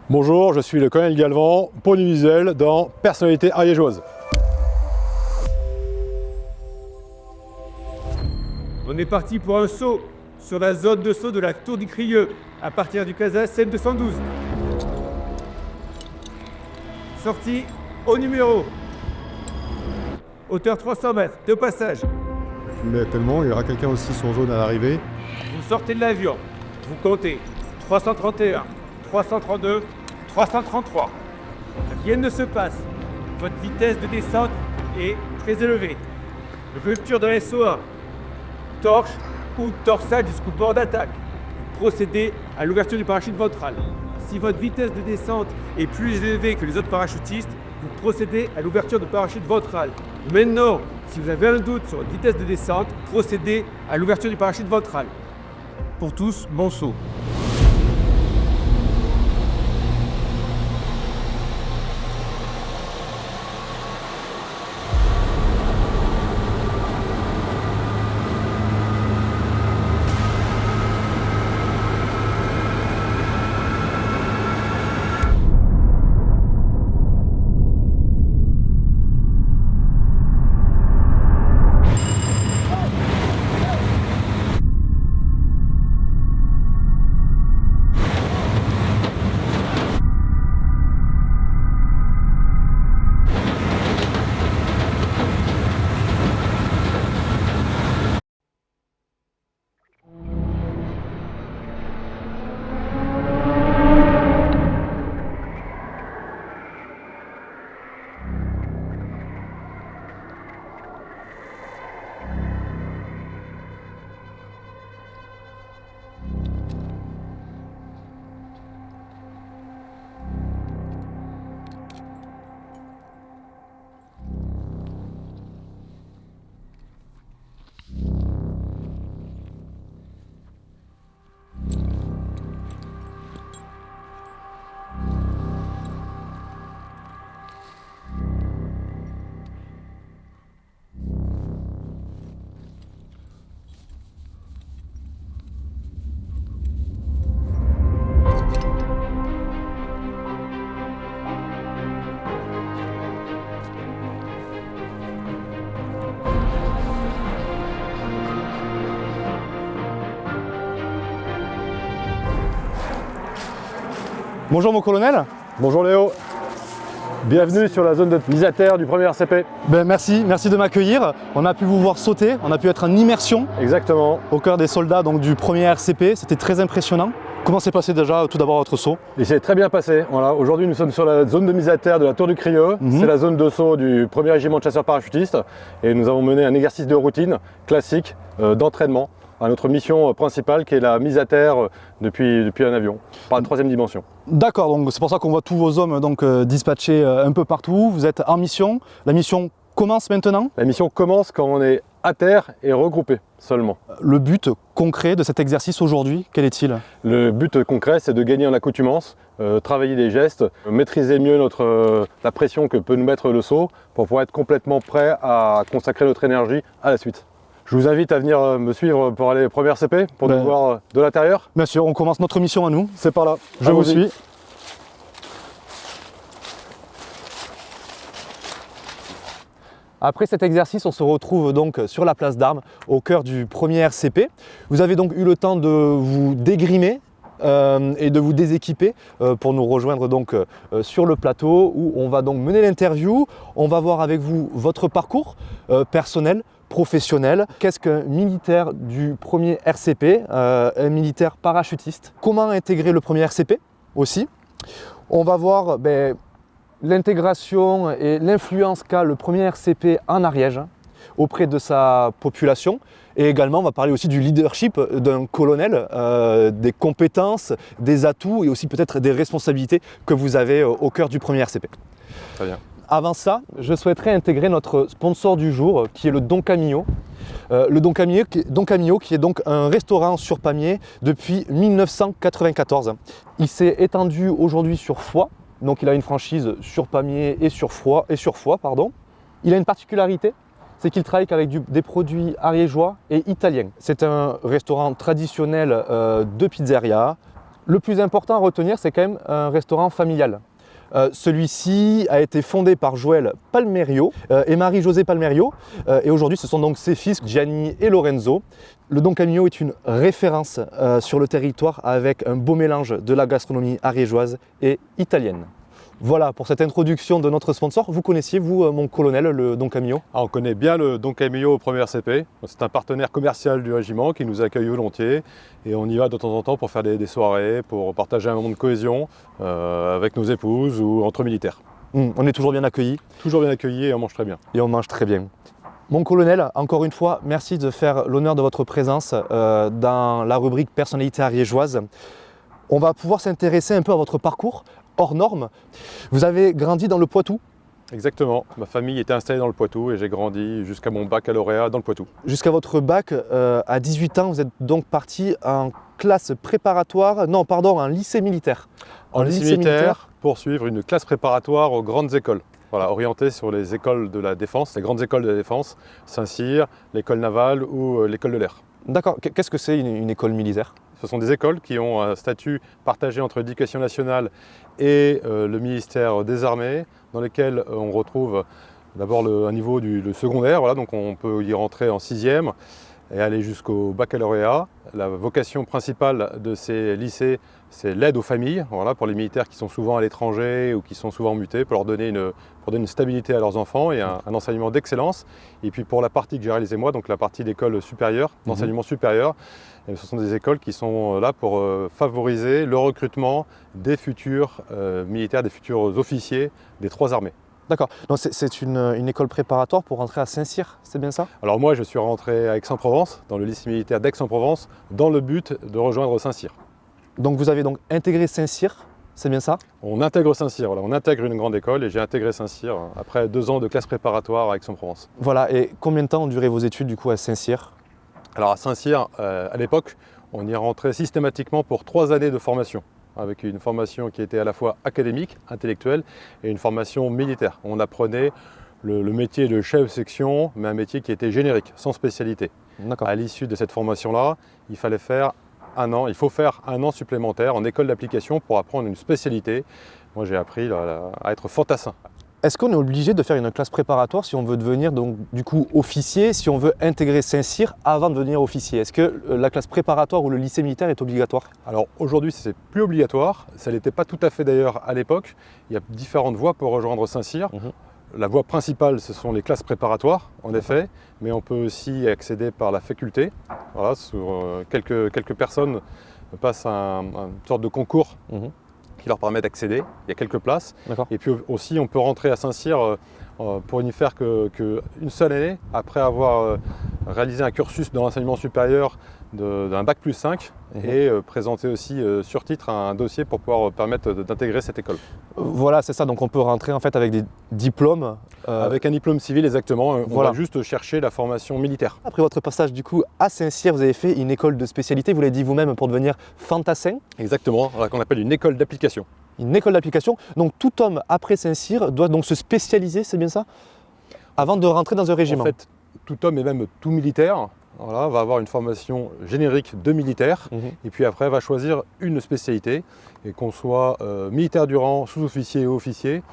Bonjour, je suis le colonel Galvan, pour du visuel dans Personnalité ariégeoise. On est parti pour un saut sur la zone de saut de la Tour du Crieux, à partir du CASA CM212. Sortie au numéro. Hauteur 300 mètres, de passage. Mais actuellement, il y aura quelqu'un aussi sur zone à l'arrivée. Vous sortez de l'avion, vous comptez 331, 332, 333. Rien ne se passe. Votre vitesse de descente est très élevée. Rupture de SOA. Torche ou torsade jusqu'au bord d'attaque. Vous procédez à l'ouverture du parachute ventral. Si votre vitesse de descente est plus élevée que les autres parachutistes, vous procédez à l'ouverture du parachute ventral. Maintenant, si vous avez un doute sur votre vitesse de descente, procédez à l'ouverture du parachute ventral. Pour tous, bon saut. Bonjour mon colonel. Bonjour Léo. Bienvenue sur la zone de mise à terre du premier RCP. Merci de m'accueillir. On a pu vous voir sauter, on a pu être en immersion. Exactement. Au cœur des soldats donc, du premier RCP, c'était très impressionnant. Comment s'est passé déjà tout d'abord votre saut? Il s'est très bien passé. Voilà. Aujourd'hui, nous sommes sur la zone de mise à terre de la Tour du Crieux. C'est la zone de saut du 1er régiment de chasseurs parachutistes. Et nous avons mené un exercice de routine classique d'entraînement à notre mission principale qui est la mise à terre depuis un avion, par la 3e dimension. D'accord, donc c'est pour ça qu'on voit tous vos hommes donc, dispatchés un peu partout. Vous êtes en mission. La mission commence maintenant? La mission commence quand on est à terre et regroupé seulement. Le but concret de cet exercice aujourd'hui, quel est-il? Le but concret, c'est de gagner en accoutumance, travailler des gestes, maîtriser mieux la pression que peut nous mettre le saut pour pouvoir être complètement prêt à consacrer notre énergie à la suite. Je vous invite à venir me suivre pour aller au premier RCP, pour nous voir de l'intérieur. Bien sûr, on commence notre mission à nous. C'est par là. Je vous suis. Après cet exercice, on se retrouve donc sur la place d'armes, au cœur du premier RCP. Vous avez donc eu le temps de vous dégrimer et de vous déséquiper pour nous rejoindre donc sur le plateau où on va donc mener l'interview. On va voir avec vous votre parcours personnel, professionnel. Qu'est-ce qu'un militaire du premier RCP, un militaire parachutiste? Comment intégrer le premier RCP aussi? On va voir l'intégration et l'influence qu'a le premier RCP en Ariège auprès de sa population. Et également, on va parler aussi du leadership d'un colonel, des compétences, des atouts et aussi peut-être des responsabilités que vous avez au cœur du premier RCP. Très bien. Avant ça, je souhaiterais intégrer notre sponsor du jour, qui est le Don Camillo. Le Don Camillo, qui est donc un restaurant sur Pamiers depuis 1994. Il s'est étendu aujourd'hui sur Foix, donc il a une franchise sur Pamiers et sur Foix. Il a une particularité, c'est qu'il travaille qu'avec des produits ariégeois et italiens. C'est un restaurant traditionnel de pizzeria, Le plus important à retenir, c'est quand même un restaurant familial. Celui-ci a été fondé par Joël Palmerio et Marie-Josée Palmerio. Et aujourd'hui, ce sont donc ses fils, Gianni et Lorenzo. Le Don Camillo est une référence sur le territoire avec un beau mélange de la gastronomie ariégeoise et italienne. Voilà pour cette introduction de notre sponsor. Vous connaissiez, vous, mon colonel, le Don Camillo? On connaît bien le Don Camillo au premier RCP. C'est un partenaire commercial du régiment qui nous accueille volontiers. Et on y va de temps en temps pour faire des soirées, pour partager un moment de cohésion avec nos épouses ou entre militaires. On est toujours bien accueillis. Toujours bien accueillis et on mange très bien. Et on mange très bien. Mon colonel, encore une fois, merci de faire l'honneur de votre présence dans la rubrique personnalité ariégeoise. On va pouvoir s'intéresser un peu à votre parcours hors norme. Vous avez grandi dans le Poitou? Exactement. Ma famille était installée dans le Poitou et j'ai grandi jusqu'à mon baccalauréat dans le Poitou. Jusqu'à votre bac, à 18 ans, vous êtes donc parti en classe préparatoire, non pardon, en lycée militaire. En lycée militaire pour suivre une classe préparatoire aux grandes écoles. Voilà, orientée sur les écoles de la défense, les grandes écoles de la défense, Saint-Cyr, l'école navale ou l'école de l'air. D'accord. Qu'est-ce que c'est une école militaire? Ce sont des écoles qui ont un statut partagé entre l'Éducation nationale et le ministère des Armées, dans lesquelles on retrouve d'abord un niveau du secondaire, voilà, donc on peut y rentrer en 6e et aller jusqu'au baccalauréat. La vocation principale de ces lycées, c'est l'aide aux familles, voilà, pour les militaires qui sont souvent à l'étranger ou qui sont souvent mutés, pour leur donner une stabilité à leurs enfants et un enseignement d'excellence. Et puis pour la partie que j'ai réalisée moi, donc la partie d'école supérieure, d'enseignement supérieur, ce sont des écoles qui sont là pour favoriser le recrutement des futurs militaires, des futurs officiers des 3 armées. D'accord. Donc c'est une école préparatoire pour rentrer à Saint-Cyr, c'est bien ça? Alors moi, je suis rentré à Aix-en-Provence, dans le lycée militaire d'Aix-en-Provence, dans le but de rejoindre Saint-Cyr. Donc vous avez donc intégré Saint-Cyr, c'est bien ça? On intègre Saint-Cyr, voilà. On intègre une grande école et j'ai intégré Saint-Cyr après 2 ans de classe préparatoire à Aix-en-Provence. Voilà, et combien de temps ont duré vos études du coup à Saint-Cyr? Alors à Saint-Cyr, à l'époque, on y rentrait systématiquement pour 3 années de formation, avec une formation qui était à la fois académique, intellectuelle, et une formation militaire. On apprenait le métier de chef section, mais un métier qui était générique, sans spécialité. D'accord. À l'issue de cette formation-là, il faut faire 1 an supplémentaire en école d'application pour apprendre une spécialité. Moi, j'ai appris à être fantassin. Est-ce qu'on est obligé de faire une classe préparatoire si on veut devenir donc du coup officier, si on veut intégrer Saint-Cyr avant de devenir officier? Est-ce que la classe préparatoire ou le lycée militaire est obligatoire? Alors aujourd'hui, c'est plus obligatoire. Ça n'était pas tout à fait d'ailleurs à l'époque. Il y a différentes voies pour rejoindre Saint-Cyr. La voie principale, ce sont les classes préparatoires, en effet, mais on peut aussi accéder par la faculté. Voilà, quelques personnes passent une sorte de concours qui leur permet d'accéder. Il y a quelques places. Et puis aussi, on peut rentrer à Saint-Cyr pour n'y faire qu'une seule année, après avoir réalisé un cursus dans l'enseignement supérieur d'un bac plus 5 et présenter aussi sur titre un dossier pour pouvoir permettre d'intégrer cette école. Voilà, c'est ça. Donc on peut rentrer en fait avec des diplômes. Avec un diplôme civil, exactement. Voilà. On va juste chercher la formation militaire. Après votre passage du coup à Saint-Cyr, vous avez fait une école de spécialité, vous l'avez dit vous-même, pour devenir fantassin. Exactement, qu'on appelle une école d'application. Une école d'application. Donc tout homme après Saint-Cyr doit donc se spécialiser, c'est bien ça? Avant de rentrer dans un régiment. En fait, tout homme et même tout militaire, voilà, va avoir une formation générique de militaire et puis après va choisir une spécialité. Et qu'on soit militaire du rang, sous-officier ou officier,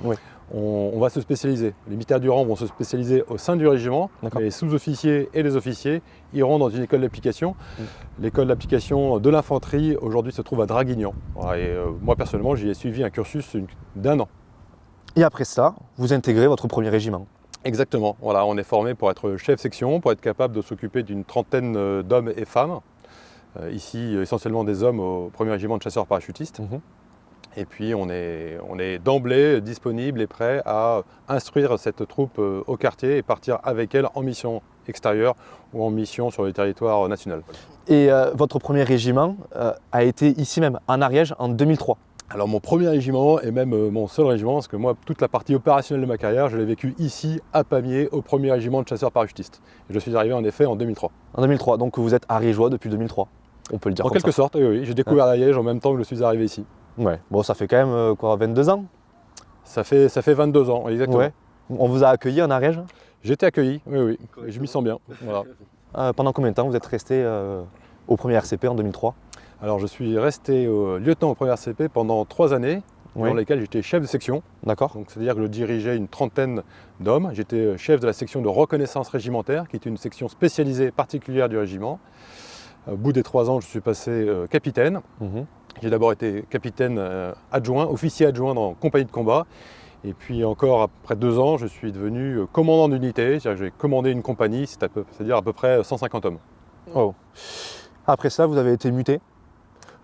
on va se spécialiser. Les militaires du rang vont se spécialiser au sein du régiment, mais les sous-officiers et les officiers iront dans une école d'application. L'école d'application de l'infanterie aujourd'hui se trouve à Draguignan. Voilà, et moi personnellement, j'y ai suivi un cursus d'1 an. Et après ça, vous intégrez votre premier régiment. Exactement, voilà, on est formé pour être chef section, pour être capable de s'occuper d'une trentaine d'hommes et femmes. Ici, essentiellement des hommes au premier régiment de chasseurs parachutistes. Et puis on est d'emblée disponible et prêt à instruire cette troupe au quartier et partir avec elle en mission extérieure ou en mission sur le territoire national. Et votre premier régiment a été ici même, en Ariège, en 2003. Alors mon premier régiment et même mon seul régiment, parce que moi toute la partie opérationnelle de ma carrière, je l'ai vécu ici à Pamiers au premier régiment de chasseurs parachutistes. Et je suis arrivé en effet en 2003. En 2003, donc vous êtes ariégeois depuis 2003, on peut le dire en comme quelque ça. sorte, oui. J'ai découvert l'Ariège en même temps que je suis arrivé ici. Ouais, bon ça fait quand même 22 ans? Ça fait 22 ans, exactement. Ouais. On vous a accueilli en Ariège? J'ai été accueilli, oui, je m'y sens bien. Voilà. Pendant combien de temps vous êtes resté au premier RCP en 2003? Alors je suis resté lieutenant au 1er CP pendant 3 années, Oui. dans lesquelles j'étais chef de section. D'accord. Donc c'est-à-dire que je dirigeais une trentaine d'hommes. J'étais chef de la section de reconnaissance régimentaire, qui est une section spécialisée particulière du régiment. Au bout des 3 ans, je suis passé capitaine. Mhm. J'ai d'abord été capitaine adjoint, officier adjoint dans compagnie de combat. Et puis encore après 2 ans, je suis devenu commandant d'unité, c'est-à-dire que j'ai commandé une compagnie, c'est-à-dire à peu près 150 hommes. Oh. Après ça, vous avez été muté.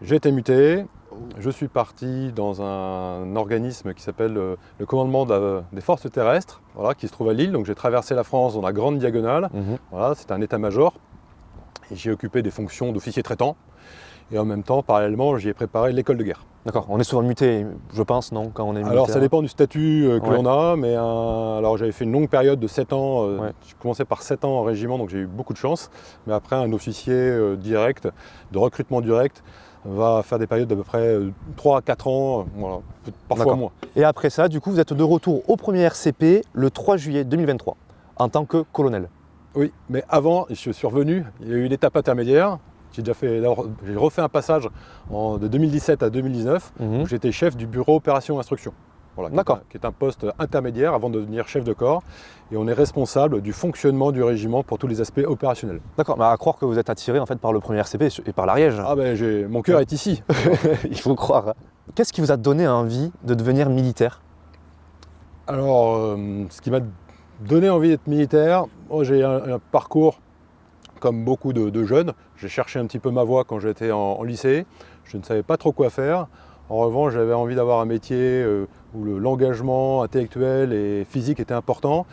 J'ai été muté, je suis parti dans un organisme qui s'appelle le commandement des forces terrestres, voilà, qui se trouve à Lille. Donc j'ai traversé la France dans la grande diagonale, voilà, c'est un état-major. Et j'ai occupé des fonctions d'officier traitant. Et en même temps, parallèlement, j'y ai préparé l'école de guerre. D'accord. On est souvent muté, je pense, non, quand on est militaire. Alors ça dépend du statut que Ouais. l'on a, mais alors j'avais fait une longue période de 7 ans, Ouais. j'ai commencé par 7 ans en régiment, donc j'ai eu beaucoup de chance, mais après un officier direct, de recrutement direct, va faire des périodes d'à peu près 3 à 4 ans, voilà, parfois D'accord. moins. Et après ça, du coup, vous êtes de retour au 1er RCP le 3 juillet 2023 en tant que colonel. Oui, mais avant, je suis revenu, il y a eu l'étape intermédiaire, j'ai refait un passage de 2017 à 2019, où j'étais chef du bureau opération instruction. Voilà, D'accord. qui est un poste intermédiaire avant de devenir chef de corps. Et on est responsable du fonctionnement du régiment pour tous les aspects opérationnels. D'accord, mais à croire que vous êtes attiré en fait par le 1er RCP et par l'Ariège. Ah ben mon cœur est ici. Il faut croire. Qu'est-ce qui vous a donné envie de devenir militaire? Alors, ce qui m'a donné envie d'être militaire, j'ai un parcours comme beaucoup de jeunes. J'ai cherché un petit peu ma voie quand j'étais en lycée. Je ne savais pas trop quoi faire. En revanche, j'avais envie d'avoir un métier où l'engagement intellectuel et physique était important.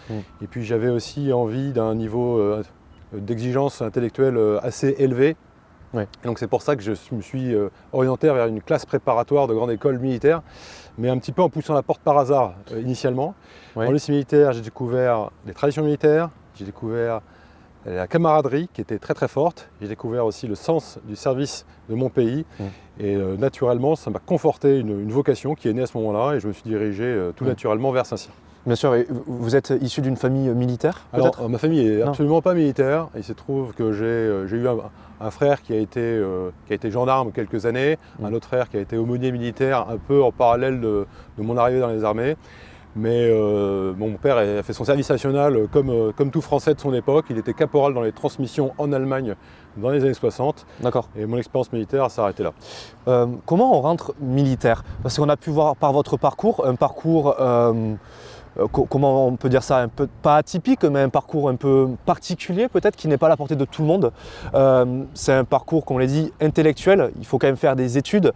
Et puis j'avais aussi envie d'un niveau d'exigence intellectuelle assez élevé. Ouais. Et donc c'est pour ça que je me suis orienté vers une classe préparatoire de grande école militaire, mais un petit peu en poussant la porte par hasard initialement. Ouais. En lycée militaire, j'ai découvert les traditions militaires, j'ai découvert la camaraderie qui était très très forte, j'ai découvert aussi le sens du service de mon pays et naturellement ça m'a conforté une vocation qui est née à ce moment-là et je me suis dirigé tout naturellement vers Saint-Cyr. Bien sûr, et vous êtes issu d'une famille militaire peut-être? Alors ma famille est Non. absolument pas militaire, il se trouve que j'ai eu un frère qui a été gendarme quelques années, un autre frère qui a été aumônier militaire un peu en parallèle de mon arrivée dans les armées. Mais mon père a fait son service national comme tout Français de son époque. Il était caporal dans les transmissions en Allemagne dans les années 60. D'accord. Et mon expérience militaire s'est arrêtée là. Comment on rentre militaire? Parce qu'on a pu voir par votre parcours, un parcours, comment on peut dire ça, un peu pas atypique, mais un parcours un peu particulier peut-être, qui n'est pas à la portée de tout le monde. C'est un parcours, comme on l'a dit, intellectuel. Il faut quand même faire des études.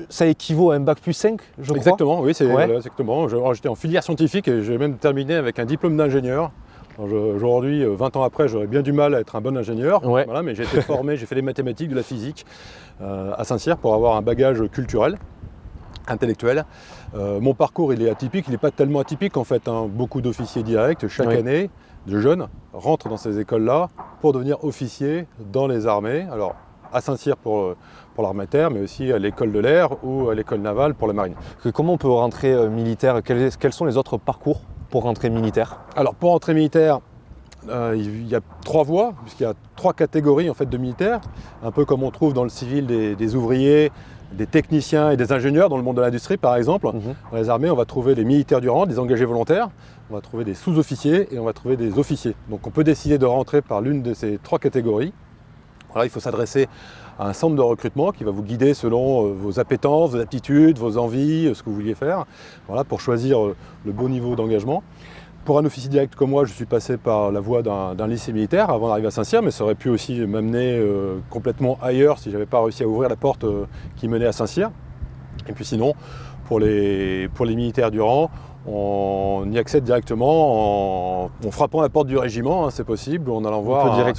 Ça équivaut à un bac plus 5, je crois. Exactement, oui, c'est Ouais. voilà, exactement. J'étais en filière scientifique et j'ai même terminé avec un diplôme d'ingénieur. Aujourd'hui, 20 ans après, j'aurais bien du mal à être un bon ingénieur, Ouais. voilà, mais j'ai été formé, j'ai fait des mathématiques, de la physique à Saint-Cyr pour avoir un bagage culturel, intellectuel. Mon parcours, il est atypique, il n'est pas tellement atypique en fait, hein. Beaucoup d'officiers directs, chaque Oui. année, de jeunes, rentrent dans ces écoles-là pour devenir officiers dans les armées. Alors, à Saint-Cyr pour l'armée de terre, mais aussi à l'école de l'air ou à l'école navale pour la marine. Comment on peut rentrer militaire? Quels sont les autres parcours pour rentrer militaire? Alors pour entrer militaire, il y a 3 voies, puisqu'il y a 3 catégories en fait, de militaires, un peu comme on trouve dans le civil des ouvriers, des techniciens et des ingénieurs dans le monde de l'industrie par exemple. Dans les armées, on va trouver des militaires du rang, des engagés volontaires, on va trouver des sous-officiers et on va trouver des officiers. Donc on peut décider de rentrer par l'une de ces 3 catégories. Voilà, il faut s'adresser à un centre de recrutement qui va vous guider selon vos appétences, vos aptitudes, vos envies, ce que vous vouliez faire, voilà, pour choisir le bon niveau d'engagement. Pour un officier direct comme moi, je suis passé par la voie d'un lycée militaire avant d'arriver à Saint-Cyr, mais ça aurait pu aussi m'amener complètement ailleurs si je n'avais pas réussi à ouvrir la porte qui menait à Saint-Cyr. Et puis sinon, pour les militaires du rang, on y accède directement en frappant la porte du régiment, hein, c'est possible, ou en allant voir un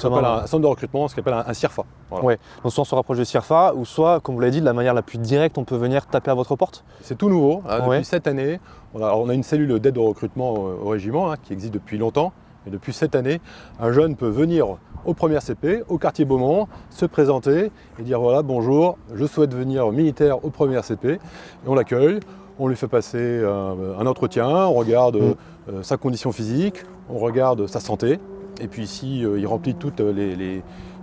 centre de recrutement, ce qu'on appelle un CIRFA. Voilà. Ouais. Donc soit on se rapproche de CIRFA, ou soit, comme vous l'avez dit, de la manière la plus directe, on peut venir taper à votre porte. C'est tout nouveau, hein, Ouais. depuis cette année. On a une cellule d'aide au recrutement au régiment, hein, qui existe depuis longtemps. Et depuis cette année, un jeune peut venir au 1er CP, au quartier Beaumont, se présenter et dire voilà, bonjour, je souhaite venir militaire au 1er CP. Et on l'accueille. On lui fait passer un entretien, on regarde sa condition physique, on regarde sa santé, et puis si il remplit toutes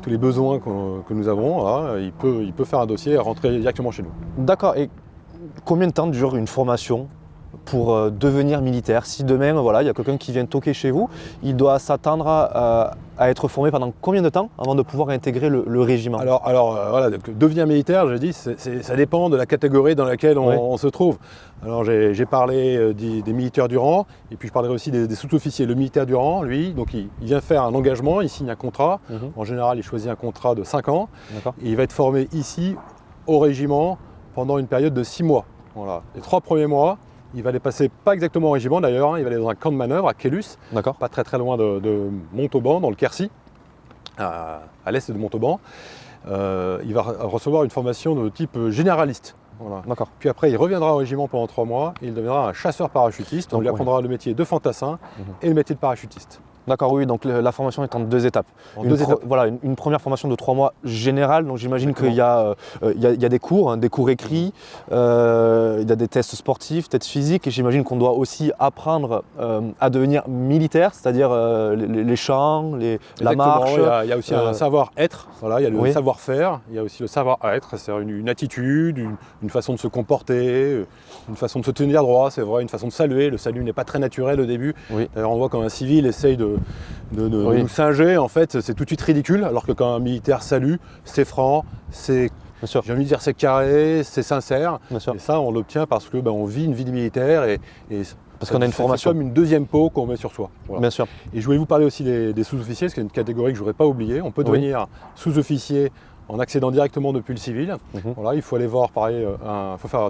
tous les besoins que nous avons, voilà, il peut faire un dossier et rentrer directement chez nous. D'accord. Et combien de temps dure une formation pour devenir militaire? Si demain, voilà, il y a quelqu'un qui vient toquer chez vous, il doit s'attendre à être formé pendant combien de temps avant de pouvoir intégrer le régiment? Voilà, donc, devenir militaire, je dis, ça dépend de la catégorie dans laquelle on se trouve. Alors j'ai parlé des militaires du rang, et puis je parlerai aussi des sous-officiers. Le militaire du rang, lui, donc il vient faire un engagement, il signe un contrat. En général, il choisit un contrat de 5 ans. Et il va être formé ici, au régiment, pendant une période de 6 mois. Voilà. Les 3 premiers mois, il va les passer pas exactement au régiment d'ailleurs, il va aller dans un camp de manœuvre à Kélus, pas très loin de Montauban, dans le Quercy, à l'est de Montauban. Il va recevoir une formation de type généraliste. Voilà. Puis après, il reviendra au régiment pendant 3 mois et il deviendra un chasseur parachutiste. On lui apprendra le métier de fantassin et le métier de parachutiste. D'accord, oui, donc la formation est en 2 étapes. Voilà, une première formation de 3 mois générale, donc j'imagine qu'il y a des cours, hein, des cours écrits, il y a des tests sportifs, tests physiques, et j'imagine qu'on doit aussi apprendre à devenir militaire, c'est-à-dire les chants, la marche. Il y a aussi un savoir-être, voilà, il y a le savoir-faire, il y a aussi le savoir-être, c'est-à-dire une attitude, une façon de se comporter, une façon de se tenir droit, c'est vrai, une façon de saluer. Le salut n'est pas très naturel au début. D'ailleurs, on voit quand un civil essaye de nous singer, en fait, c'est tout de suite ridicule, alors que quand un militaire salue, c'est franc, j'ai envie de dire c'est carré, c'est sincère. Et ça, on l'obtient parce que on vit une vie de militaire et parce qu'on a une formation. C'est comme une deuxième peau qu'on met sur soi. Voilà. Bien sûr. Et je voulais vous parler aussi des sous-officiers, parce qu'il y a une catégorie que je ne voudrais pas oublier. On peut devenir sous-officier en accédant directement depuis le civil. Voilà, il faut aller voir, pareil,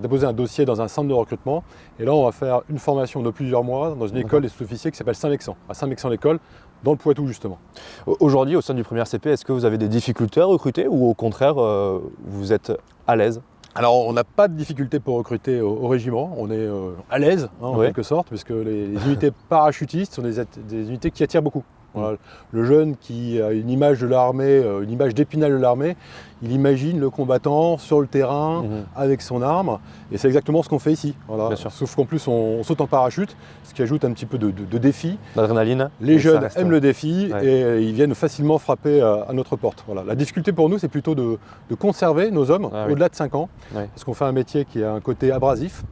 déposer un dossier dans un centre de recrutement. Et là, on va faire une formation de plusieurs mois dans une école des sous-officiers qui s'appelle Saint-Mexan, à Saint-Mexan-l'École, dans le Poitou justement. Aujourd'hui, au sein du premier RCP, est-ce que vous avez des difficultés à recruter ou au contraire, vous êtes à l'aise? Alors, on n'a pas de difficulté pour recruter au régiment, on est à l'aise en quelque sorte, puisque les unités parachutistes sont des unités qui attirent beaucoup. Voilà. Le jeune qui a une image de l'armée, une image d'Épinal de l'armée, il imagine le combattant sur le terrain avec son arme, et c'est exactement ce qu'on fait ici. Voilà. Sauf qu'en plus on saute en parachute, ce qui ajoute un petit peu de défi. L'adrénaline. Les jeunes aiment le défi et ils viennent facilement frapper à notre porte. Voilà. La difficulté pour nous, c'est plutôt de conserver nos hommes au-delà de 5 ans, parce qu'on fait un métier qui a un côté abrasif.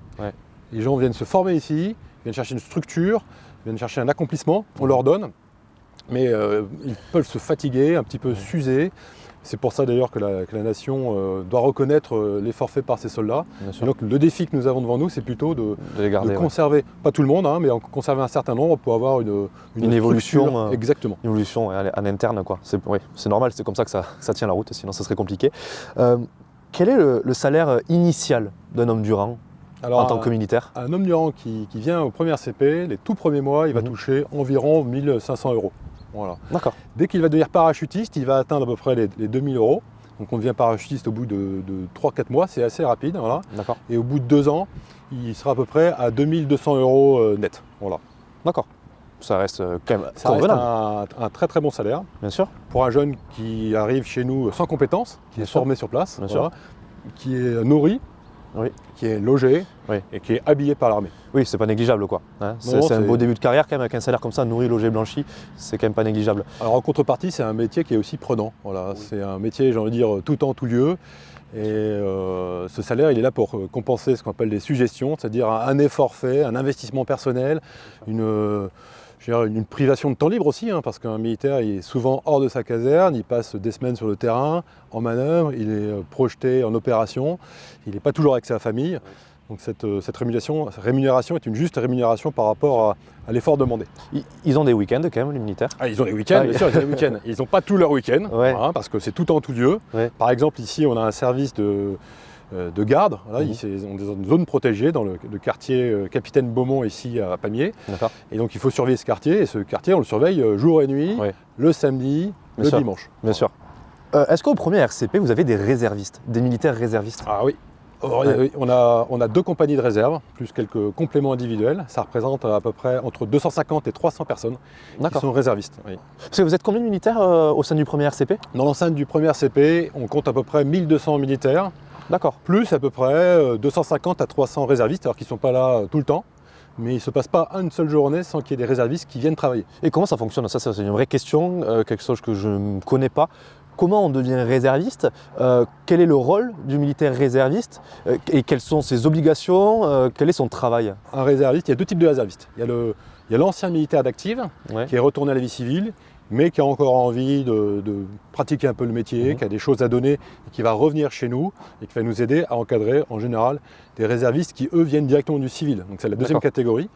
Les gens viennent se former ici, viennent chercher une structure, viennent chercher un accomplissement, on leur donne. Mais ils peuvent se fatiguer, un petit peu s'user. C'est pour ça d'ailleurs que la nation doit reconnaître l'effort fait par ses soldats. Et donc le défi que nous avons devant nous, c'est plutôt de conserver, pas tout le monde, mais conserver un certain nombre pour avoir une évolution. Exactement. Une évolution en interne, quoi. C'est normal, c'est comme ça que ça tient la route, sinon ça serait compliqué. Quel est le salaire initial d'un homme du rang en tant que militaire? Un homme du rang qui vient au premier CP, les tout premiers mois, il va toucher environ 1 500 €. Voilà. D'accord. Dès qu'il va devenir parachutiste, il va atteindre à peu près les 2 000 €. Donc on devient parachutiste au bout de 3-4 mois, c'est assez rapide. Voilà. Et au bout de 2 ans, il sera à peu près à 2 200 € net. Voilà. D'accord. Ça reste quand même un très très bon salaire. Bien sûr. Pour un jeune qui arrive chez nous sans compétences, qui est formé sur place, qui est nourri, qui est logé et qui est habillé par l'armée. Oui, c'est pas négligeable quoi. Hein, c'est un beau début de carrière quand même, avec un salaire comme ça, nourri, logé, blanchi, c'est quand même pas négligeable. Alors en contrepartie, c'est un métier qui est aussi prenant. Voilà. C'est un métier, j'ai envie de dire, tout temps, tout lieu. Et ce salaire, il est là pour compenser ce qu'on appelle des suggestions, c'est-à-dire un effort fait, un investissement personnel, une privation de temps libre aussi, parce qu'un militaire il est souvent hors de sa caserne, il passe des semaines sur le terrain, en manœuvre, il est projeté en opération, il n'est pas toujours avec sa famille. Donc cette rémunération est une juste rémunération par rapport à l'effort demandé. Ils ont des week-ends quand même, les militaires? Ils ont des week-ends, bien sûr, ils ont des week-ends. Ils n'ont pas tous leurs week-ends, parce que c'est tout temps, tout lieu. Par exemple, ici, on a un service de garde. Voilà, on est dans une zone protégée, dans le quartier Capitaine Beaumont, ici à Pamiers. Et donc, il faut surveiller ce quartier. Et ce quartier, on le surveille jour et nuit, le samedi, le dimanche. Bien sûr. Est-ce qu'au premier RCP, vous avez des réservistes, des militaires réservistes? Ah oui. On a 2 compagnies de réserve, plus quelques compléments individuels. Ça représente à peu près entre 250 et 300 personnes qui sont réservistes. Parce que vous êtes combien de militaires au sein du premier RCP? Dans l'enceinte du premier RCP, on compte à peu près 1200 militaires. D'accord. Plus à peu près 250 à 300 réservistes, alors qu'ils ne sont pas là tout le temps. Mais il ne se passe pas une seule journée sans qu'il y ait des réservistes qui viennent travailler. Et comment ça fonctionne? Ça, c'est une vraie question, quelque chose que je ne connais pas. Comment on devient réserviste? Quel est le rôle du militaire réserviste? Et quelles sont ses obligations? Quel est son travail? Un réserviste, il y a deux types de réservistes. Il y a l'ancien militaire d'active Ouais. qui est retourné à la vie civile, mais qui a encore envie de pratiquer un peu le métier, qui a des choses à donner, et qui va revenir chez nous et qui va nous aider à encadrer en général des réservistes qui eux viennent directement du civil. Donc c'est la deuxième catégorie.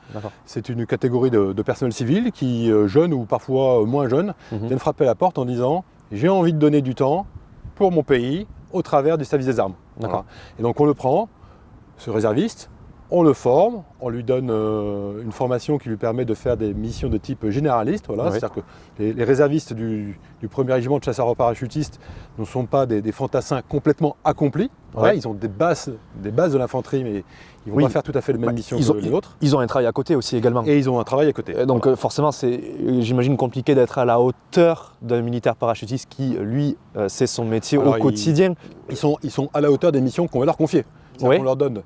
C'est une catégorie de personnel civil qui, jeunes ou parfois moins jeunes, viennent frapper à la porte en disant « j'ai envie de donner du temps pour mon pays au travers du service des armes ». Voilà. Et donc on le prend, ce réserviste, on le forme, on lui donne une formation qui lui permet de faire des missions de type généraliste. Voilà. C'est-à-dire que les réservistes du 1er régiment de chasseurs parachutistes ne sont pas des fantassins complètement accomplis. Voilà. Ils ont des bases de l'infanterie, mais ils ne vont pas faire tout à fait les mêmes missions que les autres. Ils ont un travail à côté aussi également. Et ils ont un travail à côté. Donc forcément, c'est, j'imagine, compliqué d'être à la hauteur d'un militaire parachutiste qui, lui, c'est son métier au quotidien. Ils sont à la hauteur des missions qu'on va leur confier. On leur donne.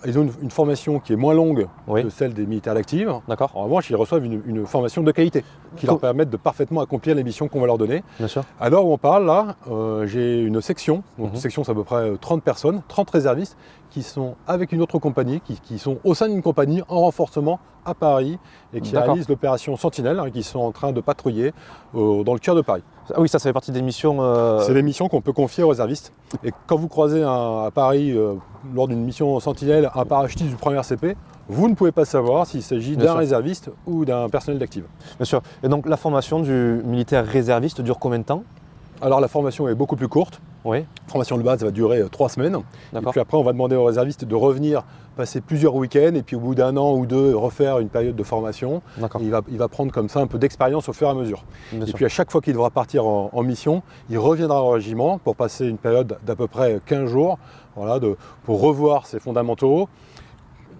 Ils ont une formation qui est moins longue que celle des militaires d'active. En revanche, ils reçoivent une formation de qualité qui leur permet de parfaitement accomplir les missions qu'on va leur donner. Bien sûr. À l'heure où on parle, là, j'ai une section. Donc, une section, c'est à peu près 30 personnes, 30 réservistes qui sont avec une autre compagnie, qui sont au sein d'une compagnie en renforcement à Paris et qui réalisent l'opération Sentinelle, qui sont en train de patrouiller dans le cœur de Paris. Ah oui, ça fait partie des missions... C'est des missions qu'on peut confier aux réservistes. Et quand vous croisez à Paris, lors d'une mission Sentinelle, un parachutiste du 1er CP, vous ne pouvez pas savoir s'il s'agit d'un réserviste ou d'un personnel d'active. Bien sûr. Et donc la formation du militaire réserviste dure combien de temps? Alors la formation est beaucoup plus courte. La formation de base va durer 3 semaines. Et puis après, on va demander aux réservistes de revenir passer plusieurs week-ends et puis au bout d'un an ou deux, refaire une période de formation. Il va prendre comme ça un peu d'expérience au fur et à mesure. Puis à chaque fois qu'il devra partir en mission, il reviendra au régiment pour passer une période d'à peu près 15 jours pour revoir ses fondamentaux,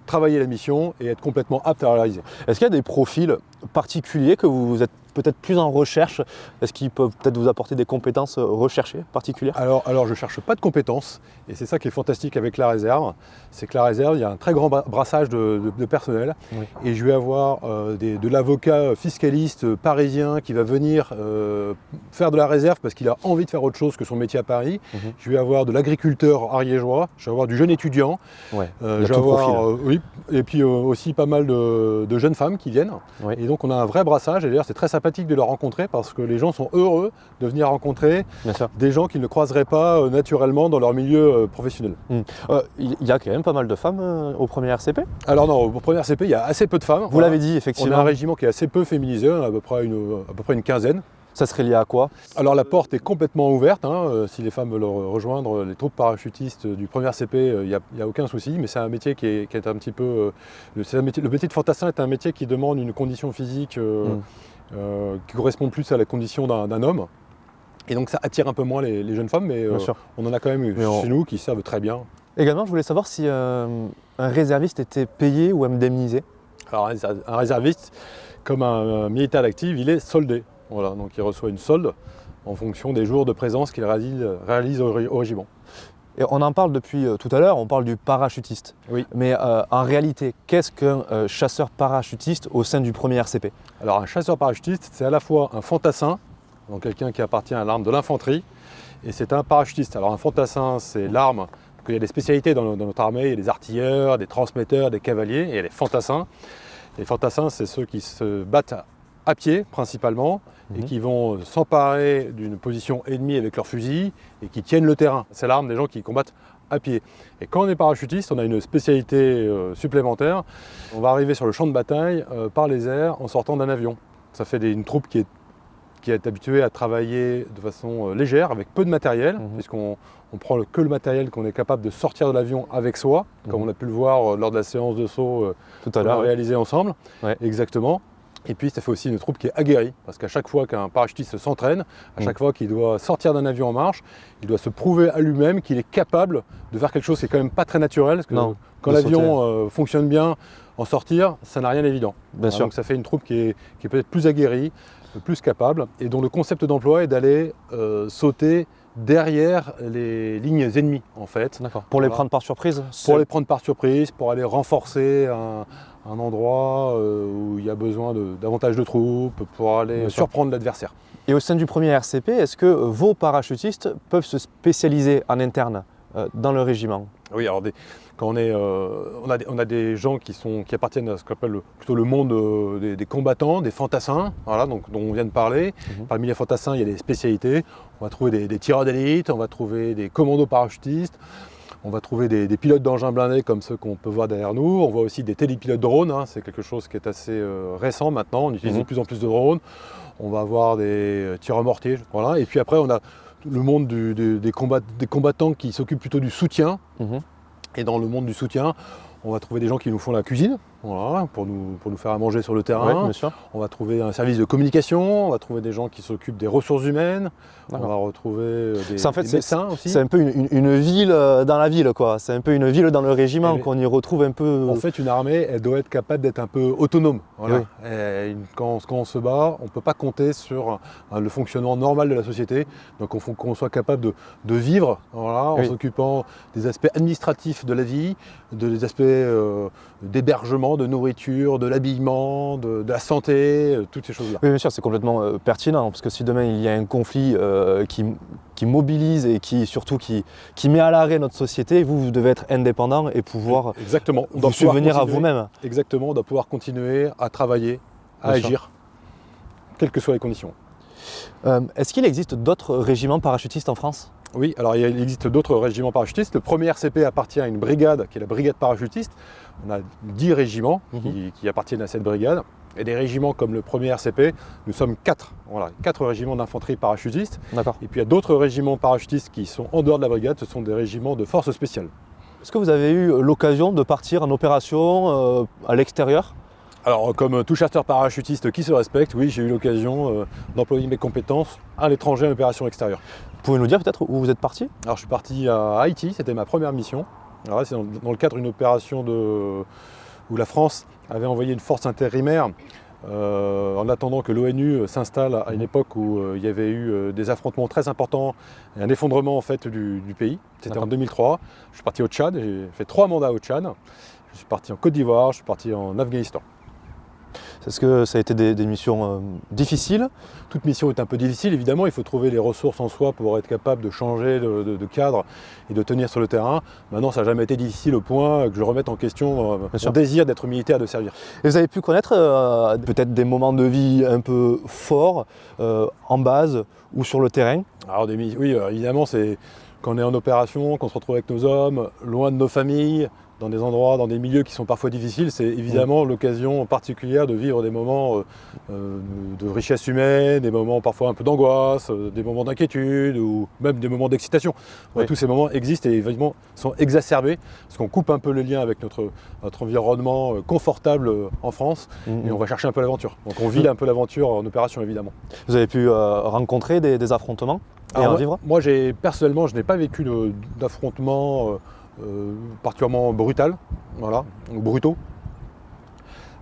travailler la mission et être complètement apte à la réaliser. Est-ce qu'il y a des profils particuliers que vous êtes peut-être plus en recherche? Est-ce qu'ils peuvent peut-être vous apporter des compétences recherchées particulières? Alors je ne cherche pas de compétences et c'est ça qui est fantastique avec la réserve. C'est que la réserve, il y a un très grand brassage de personnel et je vais avoir de l'avocat fiscaliste parisien qui va venir faire de la réserve parce qu'il a envie de faire autre chose que son métier à Paris. Je vais avoir de l'agriculteur ariégeois, je vais avoir du jeune étudiant, je vais avoir et puis aussi pas mal de jeunes femmes qui viennent. Et donc on a un vrai brassage et d'ailleurs c'est très sympathique de les rencontrer parce que les gens sont heureux de venir rencontrer des gens qu'ils ne croiseraient pas naturellement dans leur milieu professionnel. Il y a quand même pas mal de femmes au 1er RCP? Alors non, au 1er RCP, il y a assez peu de femmes. Vous l'avez dit, effectivement. On a un régiment qui est assez peu féminisé, on a à peu près une quinzaine. Ça serait lié à quoi? Alors la porte est complètement ouverte, si les femmes veulent rejoindre les troupes parachutistes du 1er CP, il n'y a aucun souci, mais c'est un métier qui est un petit peu... le métier de fantassin est un métier qui demande une condition physique qui correspond plus à la condition d'un homme. Et donc ça attire un peu moins les jeunes femmes, mais on en a quand même chez nous qui servent très bien. Également, je voulais savoir si un réserviste était payé ou indemnisé. Alors un réserviste, comme un militaire d'active, il est soldé. Voilà, donc il reçoit une solde en fonction des jours de présence qu'il réalise au régiment. Et on en parle depuis tout à l'heure, on parle du parachutiste. Mais en réalité, qu'est-ce qu'un chasseur parachutiste au sein du 1er RCP? Alors un chasseur parachutiste, c'est à la fois un fantassin, donc quelqu'un qui appartient à l'arme de l'infanterie, et c'est un parachutiste. Alors un fantassin, c'est l'arme. Il y a des spécialités dans notre armée, il y a des artilleurs, des transmetteurs, des cavaliers, et il y a les fantassins. Les fantassins, c'est ceux qui se battent à pied principalement et qui vont s'emparer d'une position ennemie avec leur fusil et qui tiennent le terrain. C'est l'arme des gens qui combattent à pied. Et quand on est parachutiste, on a une spécialité supplémentaire. On va arriver sur le champ de bataille par les airs en sortant d'un avion. Ça fait une troupe qui est habituée à travailler de façon légère, avec peu de matériel, puisqu'on prend que le matériel qu'on est capable de sortir de l'avion avec soi, comme on a pu le voir lors de la séance de saut tout à l'heure réalisée ensemble. Exactement. Et puis ça fait aussi une troupe qui est aguerrie, parce qu'à chaque fois qu'un parachutiste s'entraîne, à chaque fois qu'il doit sortir d'un avion en marche, il doit se prouver à lui-même qu'il est capable de faire quelque chose qui est quand même pas très naturel, parce que quand l'avion fonctionne bien, en sortir, ça n'a rien d'évident. Donc ça fait une troupe qui est peut-être plus aguerrie, plus capable, et dont le concept d'emploi est d'aller sauter derrière les lignes ennemies en fait. Pour les prendre par surprise? Pour les prendre par surprise, pour aller renforcer un endroit où il y a besoin davantage de troupes pour aller surprendre l'adversaire. Et au sein du premier RCP, est-ce que vos parachutistes peuvent se spécialiser en interne dans le régiment? Oui, alors quand on a des gens qui appartiennent à ce qu'on appelle plutôt le monde des combattants, des fantassins, voilà, dont on vient de parler. Parmi les fantassins, il y a des spécialités. On va trouver des tireurs d'élite, on va trouver des commandos parachutistes, on va trouver des pilotes d'engins blindés comme ceux qu'on peut voir derrière nous. On voit aussi des télépilotes drones, hein, c'est quelque chose qui est assez récent maintenant. On utilise de plus en plus de drones. On va avoir des tireurs mortiers, voilà. Et puis après, on a le monde des combattants qui s'occupent plutôt du soutien. Et dans le monde du soutien, on va trouver des gens qui nous font la cuisine, voilà, pour nous faire à manger sur le terrain. Oui, bien sûr. On va trouver un service de communication, on va trouver des gens qui s'occupent des ressources humaines, on va retrouver des médecins aussi. C'est un peu une ville dans la ville, quoi. C'est un peu une ville dans le régiment qu'on y retrouve un peu. En fait, une armée, elle doit être capable d'être un peu autonome. Voilà. Et quand on se bat, on ne peut pas compter sur le fonctionnement normal de la société. Donc il faut qu'on soit capable de vivre, voilà, en s'occupant des aspects administratifs de la vie, des aspects d'hébergement, de nourriture, de l'habillement, de la santé, toutes ces choses-là. Oui, bien sûr, c'est complètement pertinent, parce que si demain il y a un conflit qui mobilise et surtout qui met à l'arrêt notre société, vous devez être indépendant et pouvoir vous subvenir à vous-même. Exactement, on doit pouvoir continuer à travailler, à agir, quelles que soient les conditions. Est-ce qu'il existe d'autres régiments parachutistes en France ? Oui, alors il existe d'autres régiments parachutistes. Le premier RCP appartient à une brigade qui est la brigade parachutiste. On a 10 régiments qui appartiennent à cette brigade. Et des régiments comme le premier RCP, nous sommes 4. Voilà, 4 régiments d'infanterie parachutistes. D'accord. Et puis il y a d'autres régiments parachutistes qui sont en dehors de la brigade, ce sont des régiments de forces spéciales. Est-ce que vous avez eu l'occasion de partir en opération à l'extérieur ? Alors, comme tout chasseur parachutiste qui se respecte, oui, j'ai eu l'occasion d'employer mes compétences à l'étranger en opération extérieure. Vous pouvez nous dire peut-être où vous êtes parti ? Alors, je suis parti à Haïti, c'était ma première mission. Alors là, c'est dans le cadre d'une opération où la France avait envoyé une force intérimaire en attendant que l'ONU s'installe à une époque où il y avait eu des affrontements très importants et un effondrement en fait du pays. C'était en 2003. Je suis parti au Tchad, j'ai fait 3 mandats au Tchad. Je suis parti en Côte d'Ivoire, je suis parti en Afghanistan. Est-ce que ça a été des missions difficiles ? Toute mission est un peu difficile, évidemment. Il faut trouver les ressources en soi pour être capable de changer de cadre et de tenir sur le terrain. Maintenant, ça n'a jamais été difficile au point que je remette en question mon désir d'être militaire, de servir. Et vous avez pu connaître peut-être des moments de vie un peu forts en base ou sur le terrain ? Alors, oui, évidemment, c'est quand on est en opération, qu'on se retrouve avec nos hommes, loin de nos familles, dans des endroits, dans des milieux qui sont parfois difficiles, c'est évidemment l'occasion particulière de vivre des moments de richesse humaine, des moments parfois un peu d'angoisse, des moments d'inquiétude ou même des moments d'excitation. Tous ces moments existent et évidemment sont exacerbés parce qu'on coupe un peu le lien avec notre environnement confortable en France et on va chercher un peu l'aventure. Donc on vit un peu l'aventure en opération évidemment. Vous avez pu rencontrer des affrontements et en vivre ? Moi personnellement, je n'ai pas vécu d'affrontements particulièrement brutal, voilà, ou brutaux.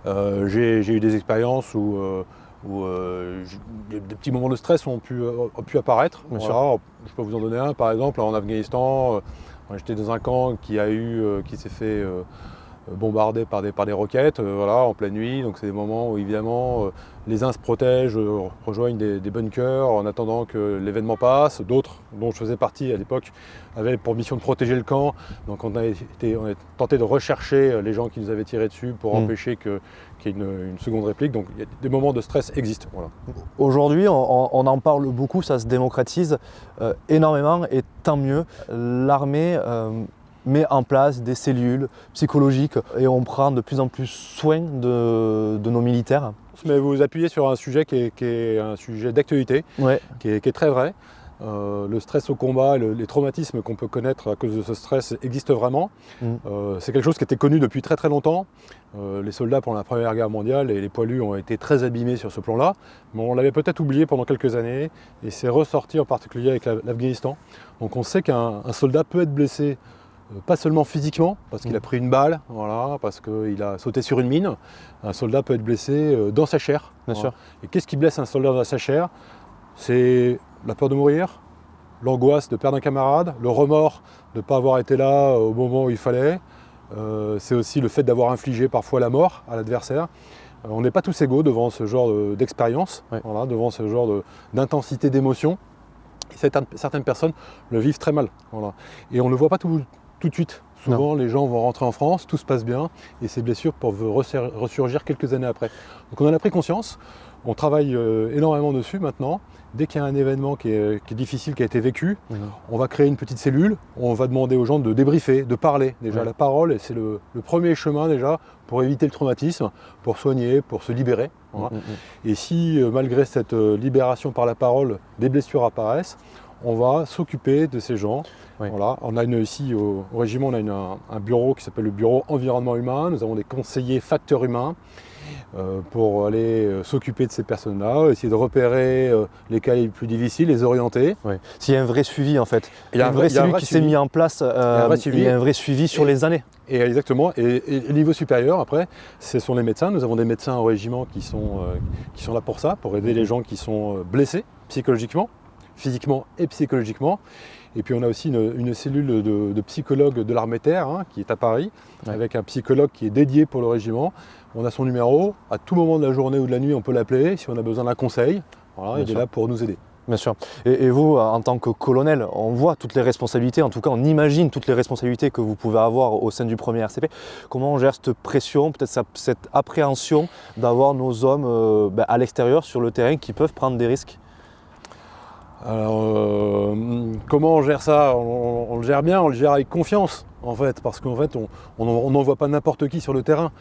J'ai eu des expériences où des petits moments de stress ont pu apparaître. Voilà. Je peux vous en donner un, par exemple, en Afghanistan, j'étais dans un camp qui s'est fait bombardé par des roquettes, voilà, en pleine nuit. Donc c'est des moments où évidemment les uns se protègent, rejoignent des bunkers en attendant que l'événement passe. D'autres, dont je faisais partie à l'époque, avaient pour mission de protéger le camp. Donc on a tenté de rechercher les gens qui nous avaient tiré dessus pour empêcher qu'il y ait une seconde réplique. Donc il y a des moments de stress existent. Voilà. Aujourd'hui, on en parle beaucoup, ça se démocratise énormément et tant mieux. L'armée met en place des cellules psychologiques et on prend de plus en plus soin de nos militaires. Mais vous appuyez sur un sujet qui est un sujet d'actualité, qui est très vrai. Le stress au combat, les traumatismes qu'on peut connaître à cause de ce stress existent vraiment. C'est quelque chose qui était connu depuis très très longtemps. Les soldats pendant la Première Guerre mondiale et les poilus ont été très abîmés sur ce plan-là. Mais on l'avait peut-être oublié pendant quelques années et c'est ressorti en particulier avec l'Afghanistan. Donc on sait qu'un soldat peut être blessé pas seulement physiquement, parce qu'il a pris une balle, voilà, parce qu'il a sauté sur une mine. Un soldat peut être blessé dans sa chair. Bien sûr. Et qu'est-ce qui blesse un soldat dans sa chair ? C'est la peur de mourir, l'angoisse de perdre un camarade, le remords de ne pas avoir été là au moment où il fallait, c'est aussi le fait d'avoir infligé parfois la mort à l'adversaire. On n'est pas tous égaux devant ce genre d'expérience, Ouais. voilà, devant ce genre d'intensité d'émotion. Certaines personnes le vivent très mal. Voilà. Et on ne le voit pas tout de suite. Souvent, les gens vont rentrer en France, tout se passe bien, et ces blessures peuvent ressurgir quelques années après. Donc on en a pris conscience, on travaille énormément dessus maintenant. Dès qu'il y a un événement qui est difficile, qui a été vécu, on va créer une petite cellule, on va demander aux gens de débriefer, de parler. Déjà, la parole, c'est le premier chemin déjà pour éviter le traumatisme, pour soigner, pour se libérer. Voilà. Et si, malgré cette libération par la parole, des blessures apparaissent, on va s'occuper de ces gens. Oui. Voilà. On a ici au régiment, on a un bureau qui s'appelle le bureau environnement humain. Nous avons des conseillers facteurs humains pour aller s'occuper de ces personnes-là, essayer de repérer les cas les plus difficiles, les orienter. Oui. S'il y a un vrai suivi en fait, Il y a un vrai il y a un suivi vrai qui s'est suivi. mis en place, il y a un vrai suivi sur les années. Et exactement. Et le niveau supérieur, après, ce sont les médecins. Nous avons des médecins au régiment qui sont là pour ça, pour aider les gens qui sont blessés psychologiquement, physiquement et psychologiquement. Et puis on a aussi une cellule de psychologues de l'armée terre qui est à Paris, avec un psychologue qui est dédié pour le régiment. On a son numéro, à tout moment de la journée ou de la nuit, on peut l'appeler si on a besoin d'un conseil. Voilà, il est là pour nous aider. Bien sûr. Et vous, en tant que colonel, on voit toutes les responsabilités, en tout cas on imagine toutes les responsabilités que vous pouvez avoir au sein du premier RCP. Comment on gère cette pression, peut-être cette appréhension d'avoir nos hommes à l'extérieur, sur le terrain, qui peuvent prendre des risques? Alors, comment on gère ça? On le gère bien, on le gère avec confiance, en fait, parce qu'en fait, on n'envoie pas n'importe qui sur le terrain.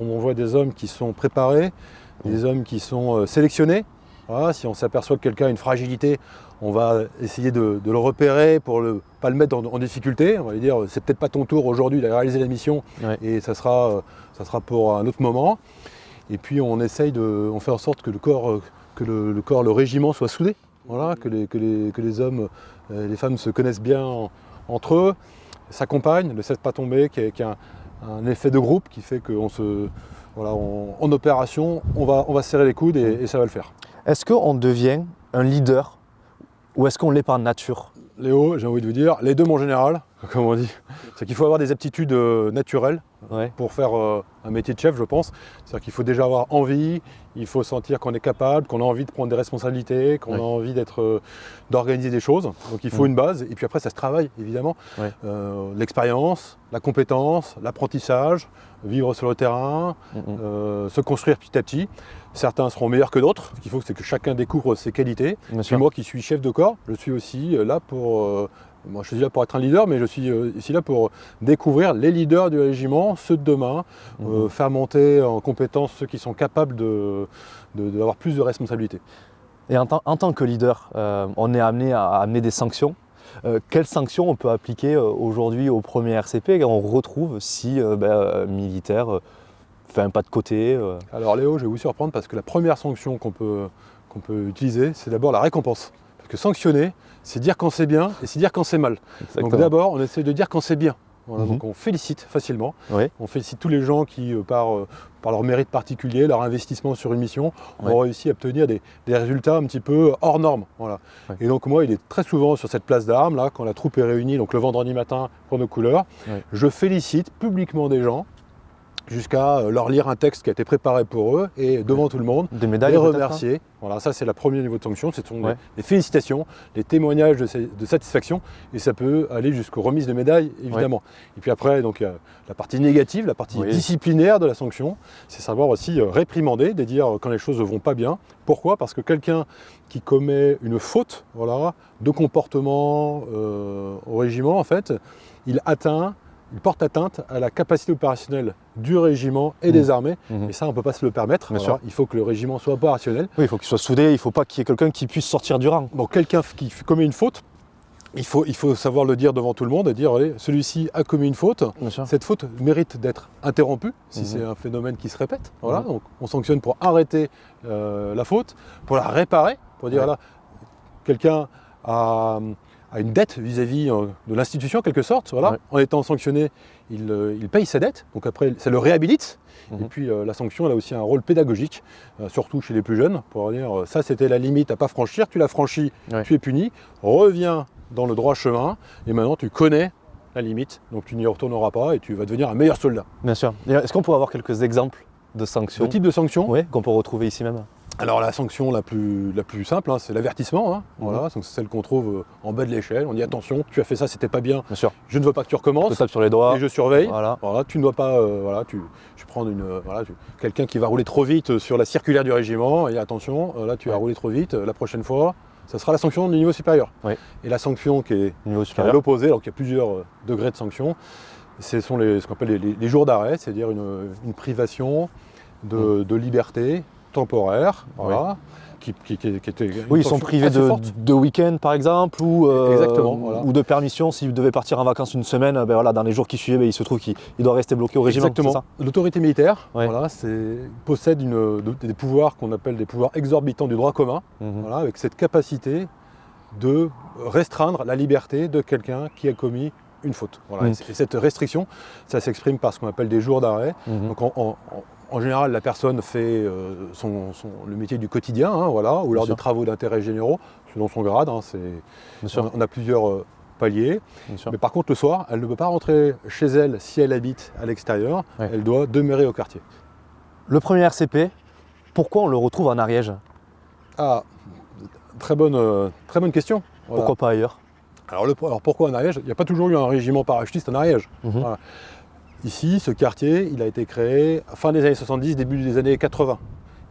On envoie des hommes qui sont préparés, des hommes qui sont sélectionnés. Voilà, si on s'aperçoit que quelqu'un a une fragilité, on va essayer de le repérer pour ne pas le mettre en difficulté. On va lui dire, c'est peut-être pas ton tour aujourd'hui de réaliser la mission, et ça sera pour un autre moment. Et puis on fait en sorte que le régiment soit soudé. Voilà, que les hommes et les femmes se connaissent bien entre eux, s'accompagnent, ne laissent pas tomber, qu'il y a un effet de groupe qui fait qu'en opération, on va serrer les coudes et ça va le faire. Est-ce qu'on devient un leader ou est-ce qu'on l'est par nature? Léo, j'ai envie de vous dire, les deux mon général, comme on dit. C'est qu'il faut avoir des aptitudes naturelles pour faire un métier de chef, je pense. C'est-à-dire qu'il faut déjà avoir envie, il faut sentir qu'on est capable, qu'on a envie de prendre des responsabilités, qu'on a envie d'organiser des choses. Donc il faut une base, et puis après ça se travaille, évidemment. L'expérience, la compétence, l'apprentissage, vivre sur le terrain, se construire petit à petit. Certains seront meilleurs que d'autres. Ce qu'il faut, c'est que chacun découvre ses qualités. Puis moi qui suis chef de corps, je suis aussi là pour... moi, je suis là pour être un leader, mais je suis ici là pour découvrir les leaders du régiment, ceux de demain, faire monter en compétence ceux qui sont capables d'avoir plus de responsabilités. Et en tant que leader, on est amené à amener des sanctions. Quelles sanctions on peut appliquer aujourd'hui au premier RCP? On retrouve si militaire fait un pas de côté. Alors Léo, je vais vous surprendre parce que la première sanction qu'on peut utiliser, c'est d'abord la récompense. Parce que sanctionner, c'est dire quand c'est bien et c'est dire quand c'est mal. Exactement. Donc d'abord, on essaie de dire quand c'est bien. Voilà, donc on félicite facilement. On félicite tous les gens qui, par leur mérite particulier, leur investissement sur une mission, ont réussi à obtenir des résultats un petit peu hors normes. Voilà. Et donc moi, il est très souvent sur cette place d'armes, là, quand la troupe est réunie, donc le vendredi matin pour nos couleurs, je félicite publiquement des gens, jusqu'à leur lire un texte qui a été préparé pour eux et devant tout le monde, des médailles, les remercier. Voilà, ça c'est le premier niveau de sanction, ce sont des félicitations, des témoignages de satisfaction, et ça peut aller jusqu'aux remises de médailles, évidemment. Et puis après, donc, il y a la partie négative, la partie disciplinaire de la sanction, c'est savoir aussi réprimander, de dire quand les choses ne vont pas bien. Pourquoi? Parce que quelqu'un qui commet une faute de comportement au régiment, en fait, il porte atteinte à la capacité opérationnelle du régiment et des armées. Et ça, on ne peut pas se le permettre. Il faut que le régiment soit opérationnel. Oui, il faut qu'il soit soudé, il ne faut pas qu'il y ait quelqu'un qui puisse sortir du rang. Bon, quelqu'un qui commet une faute, il faut savoir le dire devant tout le monde et dire, allez, celui-ci a commis une faute. Cette faute mérite d'être interrompue si c'est un phénomène qui se répète. Voilà. Donc, on sanctionne pour arrêter la faute, pour la réparer, pour dire, voilà, quelqu'un a une dette vis-à-vis de l'institution, en quelque sorte. Voilà. En étant sanctionné, il paye sa dette, donc après, ça le réhabilite. Et puis la sanction, elle a aussi un rôle pédagogique, surtout chez les plus jeunes, pour dire ça c'était la limite à ne pas franchir, tu l'as franchi, tu es puni, reviens dans le droit chemin, et maintenant tu connais la limite, donc tu n'y retourneras pas et tu vas devenir un meilleur soldat. Bien sûr. Et est-ce qu'on pourrait avoir quelques exemples de sanctions? Le type de sanction, Oui, qu'on peut retrouver ici même. alors la sanction la plus simple, hein, c'est l'avertissement. Hein. Voilà, donc c'est celle qu'on trouve en bas de l'échelle. On dit attention, tu as fait ça, c'était pas bien. Bien sûr. Je ne veux pas que tu On te recommences. tape sur les doigts. Et je surveille. Voilà. Voilà, tu ne dois pas. Tu prends quelqu'un qui va rouler trop vite sur la circulaire du régiment. Et attention, là tu as roulé trop vite. La prochaine fois, ça sera la sanction du niveau supérieur. Oui. Et la sanction qui est Niveau à supérieur. l'opposé, alors qu'il y a plusieurs degrés de sanction, ce sont ce qu'on appelle les jours d'arrêt, c'est-à-dire une privation de liberté temporaire. Voilà. Qui était Oui, ils sont privés de week-end par exemple, ou, Exactement, voilà. ou de permission. S'ils devaient partir en vacances une semaine, ben voilà, dans les jours qui suivaient, il se trouve qu'il doit rester bloqué au régiment. Exactement. C'est ça? L'autorité militaire Ouais. voilà, possède des pouvoirs qu'on appelle des pouvoirs exorbitants du droit commun, Mhm. voilà, avec cette capacité de restreindre la liberté de quelqu'un qui a commis une faute. Voilà. Mhm. Et cette restriction, ça s'exprime par ce qu'on appelle des jours d'arrêt. Mhm. Donc en général, la personne fait le métier du quotidien, hein, voilà, ou lors sûr. de travaux d'intérêt généraux, selon son grade. Hein, Bien sûr. on a plusieurs paliers. Bien sûr. Mais par contre, le soir, elle ne peut pas rentrer chez elle si elle habite à l'extérieur. Ouais. Elle doit demeurer au quartier. Le premier RCP, pourquoi on le retrouve en Ariège? Ah, très bonne question. Voilà. Pourquoi pas ailleurs? Alors pourquoi en Ariège? Il n'y a pas toujours eu un régiment parachutiste en Ariège. Mhm. Voilà. Ici, ce quartier, il a été créé fin des années 70, début des années 80.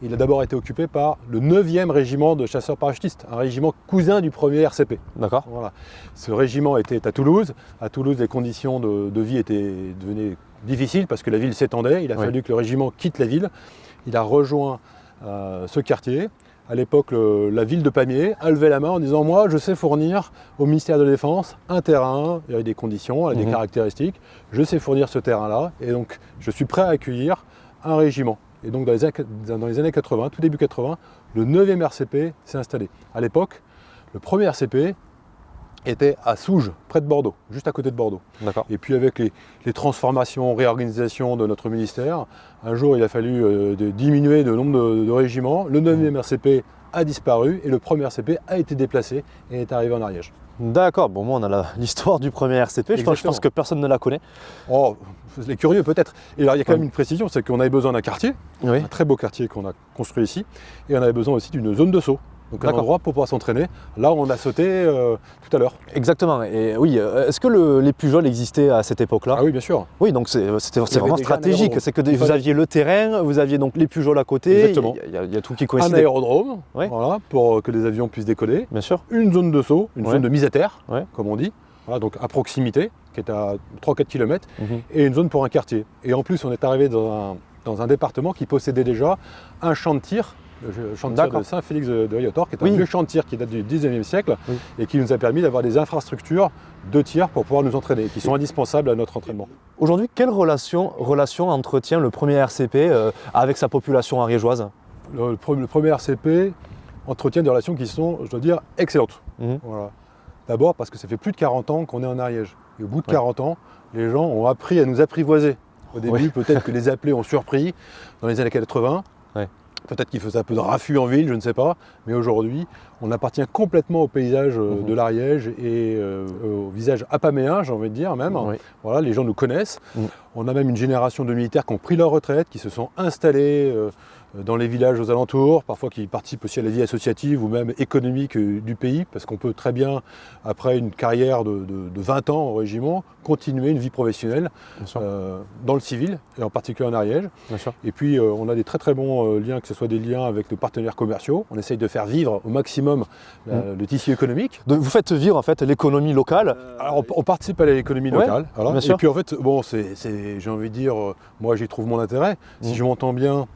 Il a d'abord été occupé par le 9e régiment de chasseurs parachutistes, un régiment cousin du premier RCP. D'accord. Voilà. Ce régiment était à Toulouse. À Toulouse, les conditions de vie devenaient difficiles parce que la ville s'étendait. Il a Oui. fallu que le régiment quitte la ville. Il a rejoint ce quartier. À l'époque, la ville de Pamiers a levé la main en disant « Moi, je sais fournir au ministère de la Défense un terrain, il y a des conditions, il y a des Mhm. caractéristiques. Je sais fournir ce terrain-là et donc je suis prêt à accueillir un régiment. » Et donc dans les années 80, tout début 80, le 9e RCP s'est installé. À l'époque, le premier RCP était à Souges, près de Bordeaux, juste à côté de Bordeaux. D'accord. Et puis avec les transformations, réorganisations de notre ministère, un jour il a fallu diminuer le nombre de régiments. Le 9e RCP a disparu et le premier RCP a été déplacé et est arrivé en Ariège. D'accord. Bon, moi, on a l'histoire du premier RCP. Je pense Exactement. que personne ne la connaît. Oh, les curieux peut-être. Et alors il y a quand même une précision, c'est qu'on avait besoin d'un quartier, Oui. un très beau quartier qu'on a construit ici, et on avait besoin aussi d'une zone de saut. Donc un D'accord. endroit pour pouvoir s'entraîner. Là on a sauté tout à l'heure. Exactement. Et oui, est-ce que les Pujols existaient à cette époque-là? Ah oui bien sûr. Oui, donc c'était avait vraiment déjà un stratégique. aérodrome. C'est que Il vous fallait- aviez le terrain, vous aviez donc les Pujols à côté. Exactement. Il y a tout qui Un coïncidait. aérodrome, Ouais. voilà, pour que les avions puissent décoller. Bien sûr. Une zone de saut, une Ouais. zone de mise à terre, Ouais. comme on dit, voilà, donc à proximité, qui est à 3-4 km, Mhm. et une zone pour un quartier. Et en plus, on est arrivé dans un département qui possédait déjà un champ de tir, le champ de tir D'accord. de Saint-Félix de Riotor, qui est Oui. un vieux champ de tir qui date du 19e siècle, Oui. et qui nous a permis d'avoir des infrastructures de tir pour pouvoir nous entraîner, qui sont indispensables à notre entraînement. Aujourd'hui, quelle relation entretient le premier RCP avec sa population ariégeoise? Le premier RCP entretient des relations qui sont, je dois dire, excellentes. Mhm. Voilà. D'abord parce que ça fait plus de 40 ans qu'on est en Ariège. Et au bout de Ouais. 40 ans, les gens ont appris à nous apprivoiser. Au début, Oui. peut-être que les appelés ont surpris dans les années 80. Ouais. Peut-être qu'il faisait un peu de raffut en ville, je ne sais pas. Mais aujourd'hui, on appartient complètement au paysage Mhm. de l'Ariège et au visage apaméen, j'ai envie de dire même. Oui. Voilà, les gens nous connaissent. Mhm. On a même une génération de militaires qui ont pris leur retraite, qui se sont installés dans les villages aux alentours, parfois qui participent aussi à la vie associative ou même économique du pays, parce qu'on peut très bien, après une carrière de 20 ans au régiment, continuer une vie professionnelle Bien sûr. dans le civil, et en particulier en Ariège. Bien sûr. Et puis on a des très très bons liens, que ce soit des liens avec nos partenaires commerciaux. On essaye de faire vivre au maximum le tissu économique. Vous faites vivre en fait l'économie locale. Alors on participe à l'économie Ouais, locale. Voilà. bien Et sûr. puis en fait, bon, j'ai envie de dire, moi j'y trouve mon intérêt. Si Mhm. je m'entends bien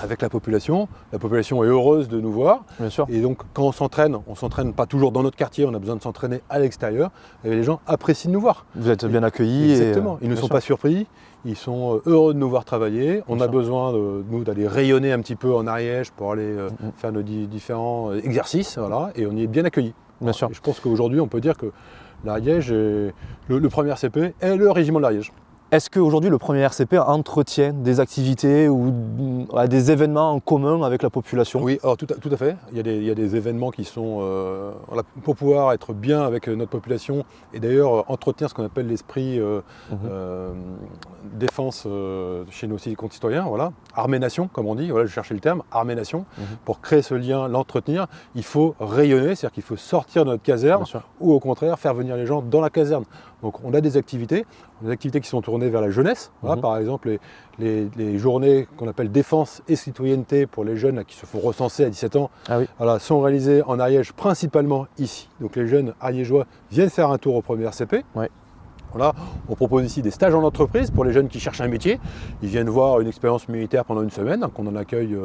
avec la population est heureuse de nous voir. Bien sûr. Et donc quand on s'entraîne pas toujours dans notre quartier, on a besoin de s'entraîner à l'extérieur. Et les gens apprécient de nous voir. Vous êtes bien accueillis. Exactement. Ils ne bien sont sûr. pas surpris. Ils sont heureux de nous voir travailler. On Bien a sûr. besoin nous d'aller rayonner un petit peu en Ariège pour aller Mhm. faire nos différents exercices. Voilà. Et on y est bien accueillis. Bien sûr. Et je pense qu'aujourd'hui, on peut dire que l'Ariège, le premier CP est le régiment de l'Ariège. Est-ce qu'aujourd'hui le premier RCP entretient des activités ou des événements en commun avec la population? Oui, alors tout à fait. Il y a des événements qui sont voilà, pour pouvoir être bien avec notre population et d'ailleurs entretenir ce qu'on appelle l'esprit défense chez nos concitoyens. Voilà. Armée-nation, comme on dit, voilà, je cherchais le terme, armée-nation. Pour créer ce lien, l'entretenir, il faut rayonner, c'est-à-dire qu'il faut sortir de notre caserne ou au contraire faire venir les gens dans la caserne. Donc on a des activités qui sont tournées vers la jeunesse. Voilà, par exemple, les journées qu'on appelle défense et citoyenneté pour les jeunes là, qui se font recenser à 17 ans voilà, sont réalisées en Ariège, principalement ici. Donc les jeunes ariégeois viennent faire un tour au premier RCP. Voilà, on propose ici des stages en entreprise pour les jeunes qui cherchent un métier. Ils viennent voir une expérience militaire pendant une semaine, qu'on en accueille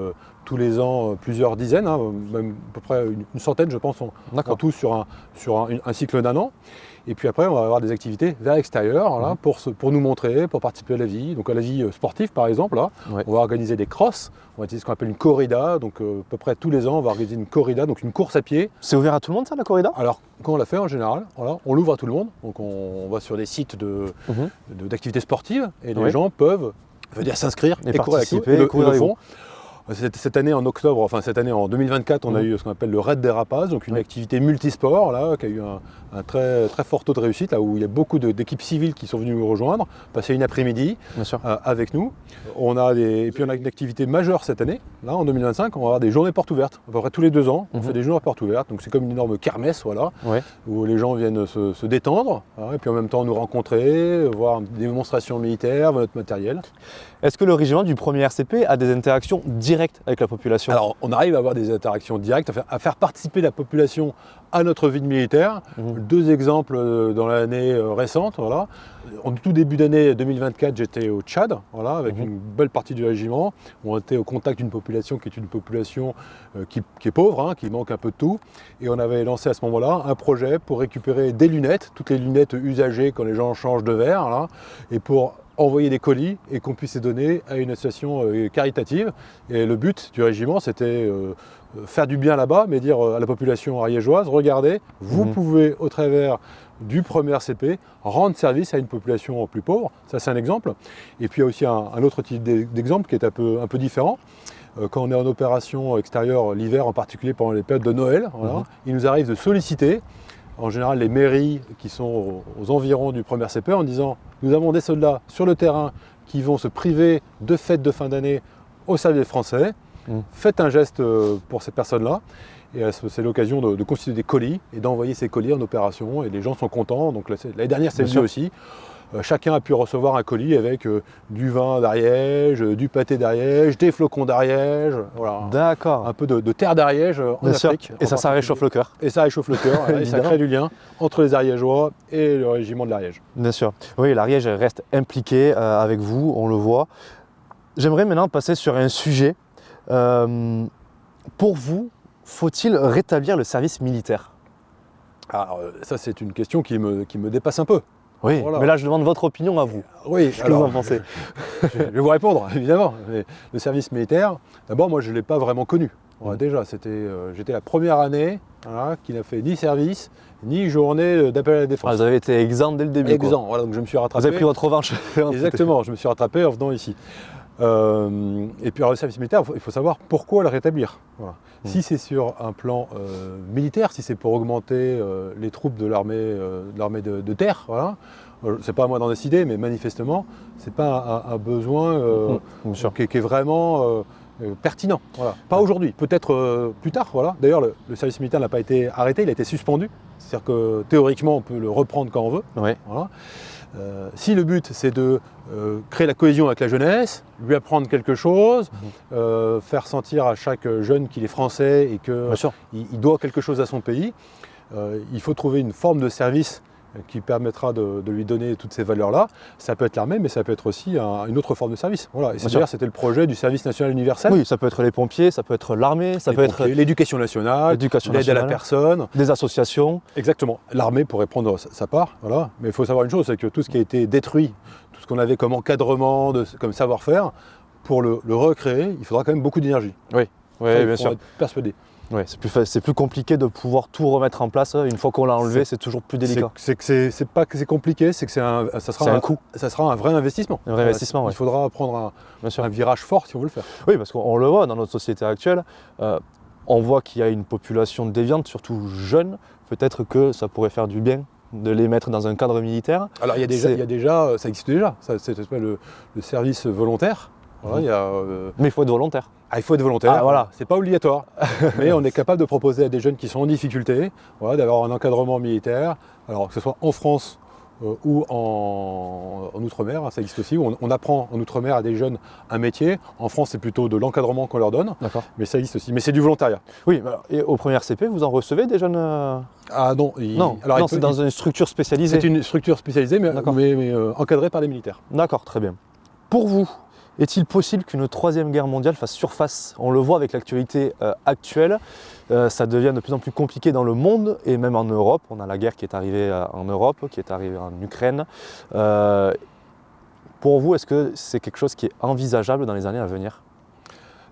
tous les ans plusieurs dizaines, même à peu près une centaine je pense en tout sur un cycle d'un an. Et puis après, on va avoir des activités vers l'extérieur voilà, pour nous montrer, pour participer à la vie. Donc à la vie sportive par exemple, là, on va organiser des crosses, on va utiliser ce qu'on appelle une corrida. Donc à peu près tous les ans, on va organiser une corrida, donc une course à pied. C'est ouvert à tout le monde ça, la corrida? Alors quand on l'a fait en général, voilà, on l'ouvre à tout le monde. Donc on va sur des sites d'activités sportives et les gens peuvent s'inscrire et courir avec nous, et le font. Cette année en octobre, enfin cette année en 2024, on a eu ce qu'on appelle le Raid des Rapaces, donc une activité multisport là, qui a eu un très, très fort taux de réussite, là où il y a beaucoup d'équipes civiles qui sont venues nous rejoindre, passer une après-midi avec nous. Et puis on a une activité majeure cette année, là en 2025, on va avoir des journées portes ouvertes, à peu près tous les 2 ans, on fait des journées portes ouvertes, donc c'est comme une énorme kermesse, voilà, où les gens viennent se détendre, et puis en même temps nous rencontrer, voir des démonstrations militaires, voir notre matériel. Est-ce que le régiment du premier RCP a des interactions directes avec la population? Alors, on arrive à avoir des interactions directes, à faire participer la population à notre vie de militaire. 2 exemples dans l'année récente. Voilà. En tout début d'année 2024, j'étais au Tchad, voilà, avec une belle partie du régiment. On était au contact d'une population qui est une population qui est pauvre, qui manque un peu de tout. Et on avait lancé à ce moment-là un projet pour récupérer des lunettes, toutes les lunettes usagées quand les gens changent de verre, là, et pour envoyer des colis et qu'on puisse les donner à une association caritative. Et le but du régiment, c'était faire du bien là-bas, mais dire à la population ariégeoise, regardez, vous pouvez au travers du premier RCP rendre service à une population plus pauvre. Ça, c'est un exemple. Et puis il y a aussi un autre type d'exemple qui est un peu différent. Quand on est en opération extérieure l'hiver, en particulier pendant les périodes de Noël, voilà, il nous arrive de solliciter en général les mairies qui sont aux environs du premier RCP en disant nous avons des soldats sur le terrain qui vont se priver de fêtes de fin d'année au service français, faites un geste pour ces personnes-là. Et c'est l'occasion de constituer des colis et d'envoyer ces colis en opération et les gens sont contents. Donc l'année dernière c'est venu aussi. Chacun a pu recevoir un colis avec du vin d'Ariège, du pâté d'Ariège, des flocons d'Ariège, voilà. D'accord. Un peu de terre d'Ariège en Afrique. Et ça réchauffe le cœur. Et ça réchauffe le cœur, et ça crée du lien entre les Ariégeois et le régiment de l'Ariège. Bien sûr. Oui, l'Ariège reste impliqué avec vous, on le voit. J'aimerais maintenant passer sur un sujet. Pour vous, faut-il rétablir le service militaire? Alors, ça c'est une question qui me dépasse un peu. Oui, voilà. Mais là je demande votre opinion à vous. Oui, qu'est-ce que vous en pensez? Je vais vous répondre, évidemment. Mais le service militaire, d'abord moi je ne l'ai pas vraiment connu. Voilà, déjà, j'étais la première année qui n'a fait ni service, ni journée d'appel à la défense. Vous avez été exempt dès le début. Exempt, voilà, donc je me suis rattrapé. Vous avez pris votre revanche. Exactement, je me suis rattrapé en venant ici. Et puis alors, le service militaire, il faut savoir pourquoi le rétablir. Voilà. Si c'est sur un plan militaire, si c'est pour augmenter les troupes de l'armée de terre, voilà, c'est pas à moi d'en décider, mais manifestement, c'est pas un besoin qui est vraiment pertinent. Voilà. Pas aujourd'hui, peut-être plus tard. Voilà. D'ailleurs, le service militaire n'a pas été arrêté, il a été suspendu. C'est-à-dire que théoriquement, on peut le reprendre quand on veut. Ouais. Voilà. Si le but c'est de créer la cohésion avec la jeunesse, lui apprendre quelque chose, faire sentir à chaque jeune qu'il est français et qu'il doit quelque chose à son pays, il faut trouver une forme de service qui permettra de lui donner toutes ces valeurs-là. Ça peut être l'armée, mais ça peut être aussi une autre forme de service. Voilà. Et d'ailleurs, c'était le projet du service national universel. Oui, ça peut être les pompiers, ça peut être l'armée, ça peut être l'éducation nationale, l'aide à la personne. Des associations. Exactement. L'armée pourrait prendre sa part, voilà. Mais il faut savoir une chose, c'est que tout ce qui a été détruit, tout ce qu'on avait comme encadrement, comme savoir-faire, pour le recréer, il faudra quand même beaucoup d'énergie. Oui, oui, bien sûr. Être persuadé. Ouais, c'est plus compliqué de pouvoir tout remettre en place. Une fois qu'on l'a enlevé, c'est toujours plus délicat. C'est pas que c'est compliqué, c'est que ça sera un coût. Ça sera un vrai investissement. Un vrai investissement, ouais. Il faudra prendre Bien sûr. un virage fort si on veut le faire. Oui, parce qu'on le voit dans notre société actuelle, on voit qu'il y a une population déviante, surtout jeune. Peut-être que ça pourrait faire du bien de les mettre dans un cadre militaire. Alors il y a déjà, ça existe déjà, c'est le service volontaire. Voilà, Mais il faut être volontaire. Il faut être volontaire, Ah, voilà. C'est pas obligatoire, mais on est capable de proposer à des jeunes qui sont en difficulté, voilà, d'avoir un encadrement militaire, alors que ce soit en France ou en Outre-mer, ça existe aussi, où on apprend en Outre-mer à des jeunes un métier. En France, c'est plutôt de l'encadrement qu'on leur donne, mais ça existe aussi, mais c'est du volontariat. Oui, et au premier CP, vous en recevez des jeunes Ah non, c'est dans une structure spécialisée. C'est une structure spécialisée, mais encadrée par des militaires. D'accord, très bien. Pour vous, est-il possible qu'une troisième guerre mondiale fasse surface? On le voit avec l'actualité actuelle, ça devient de plus en plus compliqué dans le monde et même en Europe. On a la guerre qui est arrivée en Europe, qui est arrivée en Ukraine. Pour vous, est-ce que c'est quelque chose qui est envisageable dans les années à venir?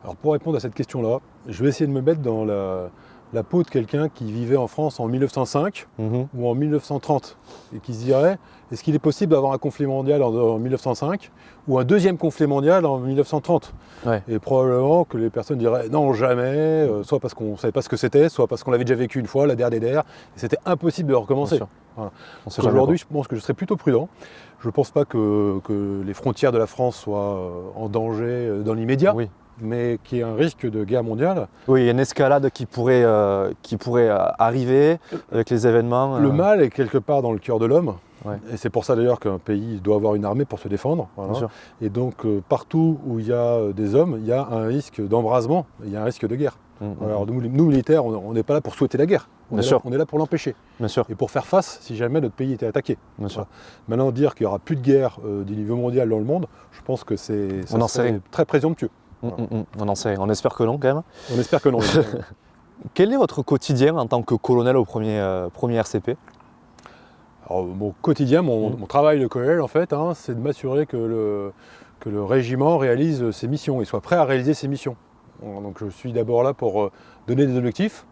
Alors pour répondre à cette question-là, je vais essayer de me mettre dans la peau de quelqu'un qui vivait en France en 1905 ou en 1930 et qui se dirait, est-ce qu'il est possible d'avoir un conflit mondial en 1905 ou un deuxième conflit mondial en 1930 ? Et probablement que les personnes diraient non, jamais, soit parce qu'on ne savait pas ce que c'était, soit parce qu'on l'avait déjà vécu une fois, la der, et c'était impossible de recommencer. Voilà. Aujourd'hui, je pense que je serais plutôt prudent. Je ne pense pas que les frontières de la France soient en danger dans l'immédiat. Oui. Mais qui est un risque de guerre mondiale. Oui, il y a une escalade qui pourrait arriver avec les événements. Le mal est quelque part dans le cœur de l'homme. Et c'est pour ça d'ailleurs qu'un pays doit avoir une armée pour se défendre. Voilà. Et donc partout où il y a des hommes, il y a un risque d'embrasement, il y a un risque de guerre. Alors nous militaires, on n'est pas là pour souhaiter la guerre. On est là pour l'empêcher. Et pour faire face si jamais notre pays était attaqué. Voilà. Maintenant, dire qu'il n'y aura plus de guerre du niveau mondial dans le monde, je pense que c'est très présomptueux. On en sait, on espère que non quand même. On espère que non. Quel est votre quotidien en tant que colonel au premier RCP? Alors, mon quotidien, mon travail de colonel en fait, c'est de m'assurer que le régiment réalise ses missions et soit prêt à réaliser ses missions. Donc je suis d'abord là pour donner des objectifs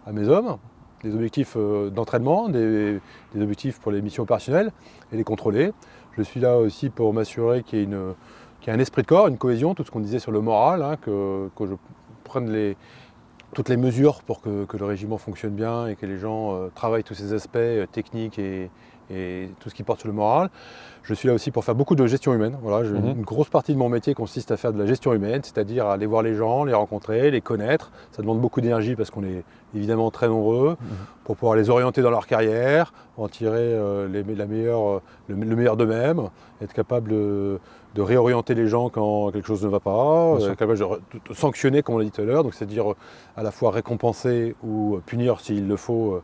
à mes hommes, des objectifs d'entraînement, des objectifs pour les missions opérationnelles et les contrôler. Je suis là aussi pour m'assurer qu'il y ait un esprit de corps, une cohésion, tout ce qu'on disait sur le moral, que je prenne toutes les mesures pour que le régiment fonctionne bien et que les gens travaillent tous ces aspects techniques et tout ce qui porte sur le moral. Je suis là aussi pour faire beaucoup de gestion humaine. Voilà, une grosse partie de mon métier consiste à faire de la gestion humaine, c'est-à-dire aller voir les gens, les rencontrer, les connaître. Ça demande beaucoup d'énergie parce qu'on est évidemment très nombreux, pour pouvoir les orienter dans leur carrière, en tirer le meilleur d'eux-mêmes, être capable de réorienter les gens quand quelque chose ne va pas, capable de sanctionner comme on l'a dit tout à l'heure, donc c'est-à-dire à la fois récompenser ou punir s'il le faut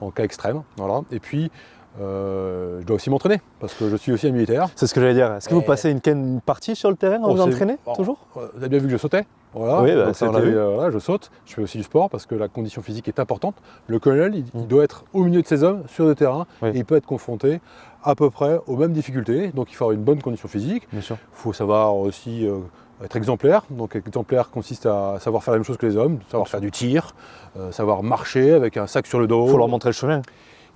en cas extrême. Voilà. Et puis je dois aussi m'entraîner parce que je suis aussi un militaire. C'est ce que j'allais dire. Est-ce que vous passez une partie sur le terrain à vous entraîner toujours? Vous avez bien vu que je sautais. Voilà, oui, je saute, je fais aussi du sport parce que la condition physique est importante. Le colonel, il doit être au milieu de ses hommes, sur le terrain, et il peut être confronté à peu près aux mêmes difficultés. Donc il faut avoir une bonne condition physique. Il faut savoir aussi être exemplaire. Donc exemplaire consiste à savoir faire la même chose que les hommes, savoir faire du tir, savoir marcher avec un sac sur le dos. Il faut leur montrer le chemin.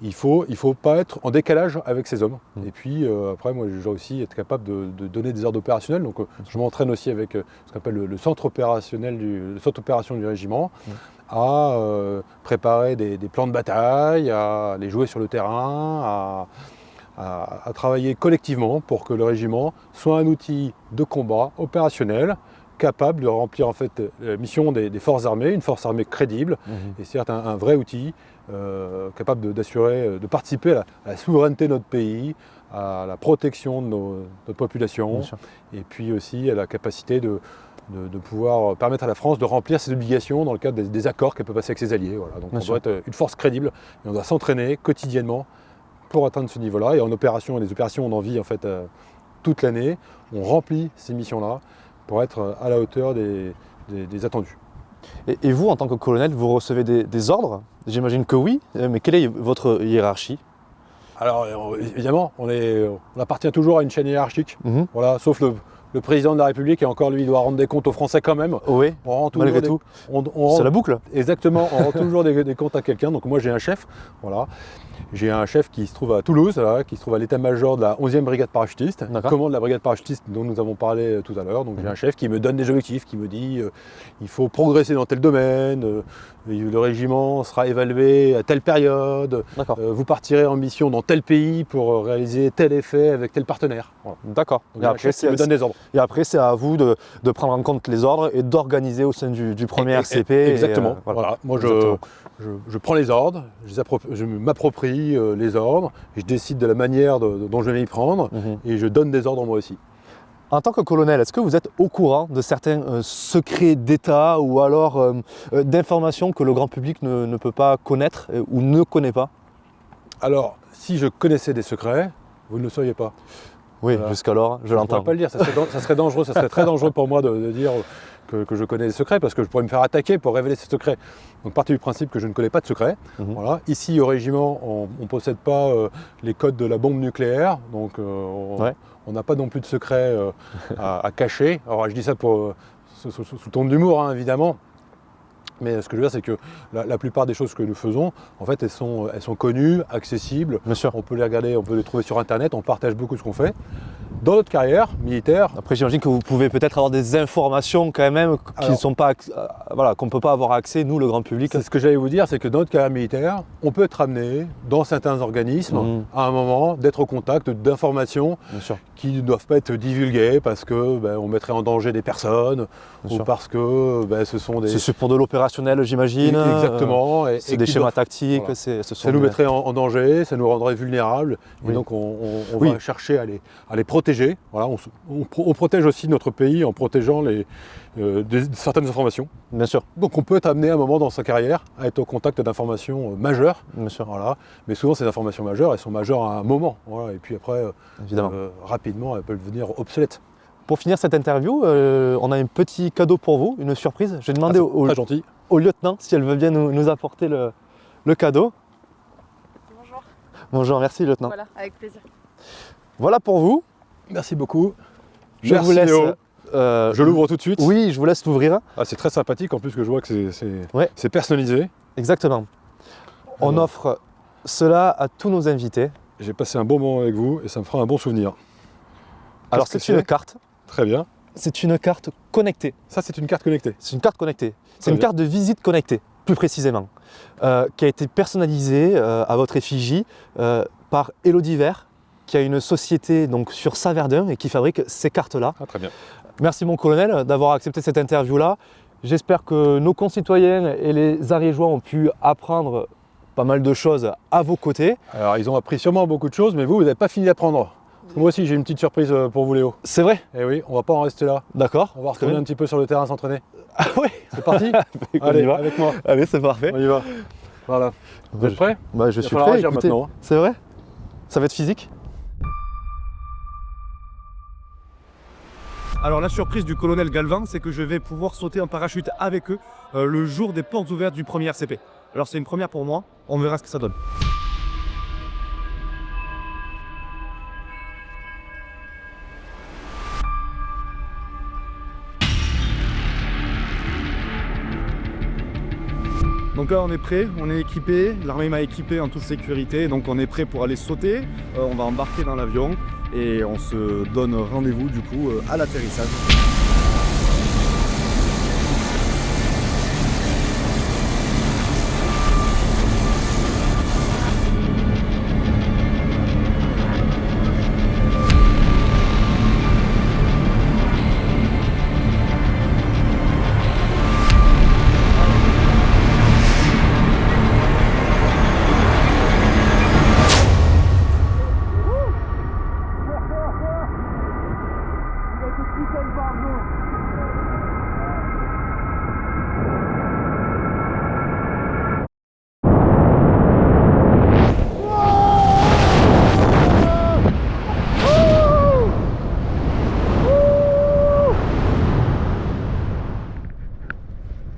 Il faut pas être en décalage avec ces hommes. Et puis après, moi, je dois aussi être capable de donner des ordres opérationnels. Donc je m'entraîne aussi avec ce qu'on appelle le centre opérationnel le centre opération du régiment, à préparer des plans de bataille, à les jouer sur le terrain, à travailler collectivement pour que le régiment soit un outil de combat opérationnel, capable de remplir en fait la mission des forces armées, une force armée crédible, et certes un vrai outil capable de participer à la souveraineté de notre pays, à la protection de notre population, et puis aussi à la capacité de pouvoir permettre à la France de remplir ses obligations dans le cadre des accords qu'elle peut passer avec ses alliés. Voilà. Donc on doit être une force crédible et on doit s'entraîner quotidiennement pour atteindre ce niveau-là. Et en opération, les opérations on en vit en fait toute l'année, on remplit ces missions-là pour être à la hauteur des attendus. Et vous, en tant que colonel, vous recevez des ordres? J'imagine que oui, mais quelle est votre hiérarchie? Alors évidemment, on appartient toujours à une chaîne hiérarchique, voilà, sauf le président de la République et encore lui il doit rendre des comptes aux Français quand même. Oui, On rend toujours malgré des- tout. on rend- C'est la boucle. Exactement, on rend toujours des comptes à quelqu'un. Donc moi j'ai un chef, voilà. J'ai un chef qui se trouve à Toulouse, là, qui se trouve à l'état-major de la 11e brigade parachutiste, D'accord. commande la brigade parachutiste dont nous avons parlé tout à l'heure. Donc j'ai un chef qui me donne des objectifs, qui me dit il faut progresser dans tel domaine, le régiment sera évalué à telle période, D'accord. vous partirez en mission dans tel pays pour réaliser tel effet avec tel partenaire. Voilà. D'accord. Donc j'ai un chef qui me donne des ordres. Et après, c'est à vous de prendre en compte les ordres et d'organiser au sein du premier RCP. Exactement. Et, Voilà. Moi, Exactement. je prends les ordres, je m'approprie les ordres, je décide de la manière dont je vais m'y prendre Mhm. et je donne des ordres moi aussi. En tant que colonel, est-ce que vous êtes au courant de certains secrets d'État ou alors d'informations que le grand public ne peut pas connaître ou ne connaît pas? Alors, si je connaissais des secrets, vous ne le sauriez pas. Oui, Voilà. jusqu'alors, je Je ne l'entends. pourrais pas le dire, ça serait dangereux, ça serait très dangereux pour moi de dire que je connais des secrets parce que je pourrais me faire attaquer pour révéler ces secrets. Donc partez du principe que je ne connais pas de secrets. Mhm. Voilà. Ici au régiment, on ne possède pas les codes de la bombe nucléaire, donc on n'a pas non plus de secrets à cacher. Alors je dis ça sous le ton de l'humour, hein, évidemment. Mais ce que je veux dire, c'est que la plupart des choses que nous faisons, en fait, elles sont connues, accessibles. Bien sûr. On peut les regarder, on peut les trouver sur Internet, on partage beaucoup ce qu'on fait. Dans notre carrière militaire, Après, j'imagine que vous pouvez peut-être avoir des informations quand même qui ne sont pas, voilà, qu'on ne peut pas avoir accès, nous, le grand public. c'est ce que j'allais vous dire, c'est que dans notre carrière militaire, on peut être amené, dans certains organismes, Mhm. à un moment, d'être au contact d'informations Bien sûr. qui ne doivent pas être divulguées parce que on mettrait en danger des personnes Bien ou sûr. parce que ce sont des... C'est pour de l'opérationnel, j'imagine. Exactement. et C'est des qui schémas doivent- tactiques. voilà. Ce sont Ça nous des- mettrait en danger, ça nous rendrait vulnérables, et Oui. donc on Oui. va chercher à les protéger. Voilà, on protège aussi notre pays en protégeant certaines informations. Bien sûr, Donc on peut être amené à un moment dans sa carrière à être au contact d'informations majeures. bien sûr, Voilà. Mais souvent ces informations majeures, elles sont majeures à un moment. Voilà. Et puis après, évidemment. rapidement, elles peuvent devenir obsolètes. Pour finir cette interview, on a un petit cadeau pour vous, une surprise. Je vais demander C'est très gentil. au lieutenant si elle veut bien nous apporter le cadeau. Bonjour. Bonjour, merci lieutenant. Voilà, avec plaisir. Voilà pour vous. Merci beaucoup. Je Merci, vous laisse. Léo. Je l'ouvre tout de suite. Oui, je vous laisse l'ouvrir. Ah, c'est très sympathique en plus que je vois que Ouais. c'est personnalisé. Exactement. On Alors. offre cela à tous nos invités. J'ai passé un bon moment avec vous et ça me fera un bon souvenir. Alors Qu'est-ce c'est que une carte. Très bien. C'est une carte connectée. Ça, c'est une carte connectée. C'est une carte connectée. C'est Très une bien. carte de visite connectée, plus précisément, qui a été personnalisée à votre effigie par Elodie Vert, qui a une société donc sur Saverdun et qui fabrique ces cartes-là. Ah, très bien. Merci mon colonel d'avoir accepté cette interview-là. J'espère que nos concitoyens et les Ariégeois ont pu apprendre pas mal de choses à vos côtés. Alors, ils ont appris sûrement beaucoup de choses, mais vous n'avez pas fini d'apprendre. Parce que moi aussi, j'ai une petite surprise pour vous, Léo. C'est vrai? Eh oui, on va pas en rester là. D'accord. On va Très retourner bien. un petit peu sur le terrain s'entraîner. Ah oui. C'est parti. On y Allez, va. avec moi. Allez, c'est parfait. On y va. Voilà. Vous êtes prêts? Bah, je Il va suis falloir prêt. agir Écoutez, maintenant. c'est vrai? Ça va être physique? Alors la surprise du colonel Galvin, c'est que je vais pouvoir sauter en parachute avec eux le jour des portes ouvertes du premier RCP. Alors c'est une première pour moi, on verra ce que ça donne. Donc là on est prêt, on est équipé, l'armée m'a équipé en toute sécurité, donc on est prêt pour aller sauter. On va embarquer dans l'avion et on se donne rendez-vous du coup à l'atterrissage.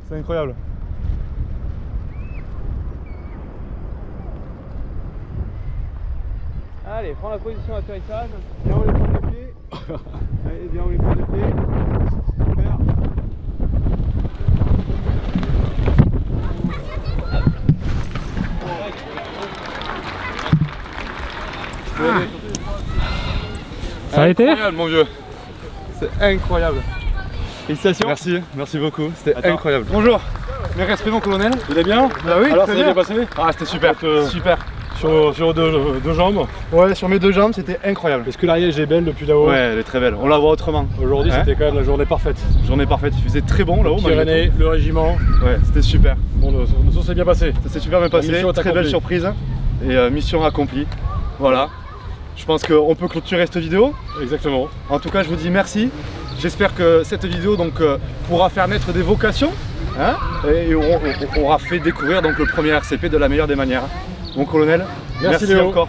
C'est incroyable. Allez, prends la position d'atterrissage. Bien haut les pointes de pied. Allez, bien, on est bien de pied. Super. Ça a été? Incroyable, mon vieux. C'est incroyable. Félicitations. Merci beaucoup. C'était incroyable. Bonjour. Mes respects, mon colonel. Il est bien? Bah oui, Alors, très ça s'est bien. bien passé? Ah, c'était super. Super. Sur deux jambes. Ouais, sur mes deux jambes, c'était incroyable. Est-ce que l'Ariège est belle depuis là-haut? Ouais, elle est très belle. On la voit autrement. Aujourd'hui, Hein? c'était quand même la journée parfaite. Journée parfaite. Il faisait très bon là-haut. malgré Pyrénées, le régiment. tout. Ouais, c'était super. Bon, le saut s'est bien passé. Ça s'est super bien passé. mission est Très belle accomplie. surprise. Et mission accomplie. Voilà. Je pense qu'on peut clôturer cette vidéo. Exactement. En tout cas, je vous dis merci. J'espère que cette vidéo pourra faire naître des vocations, hein, et on aura fait découvrir donc, le premier RCP de la meilleure des manières. Mon colonel, Merci Léo. encore.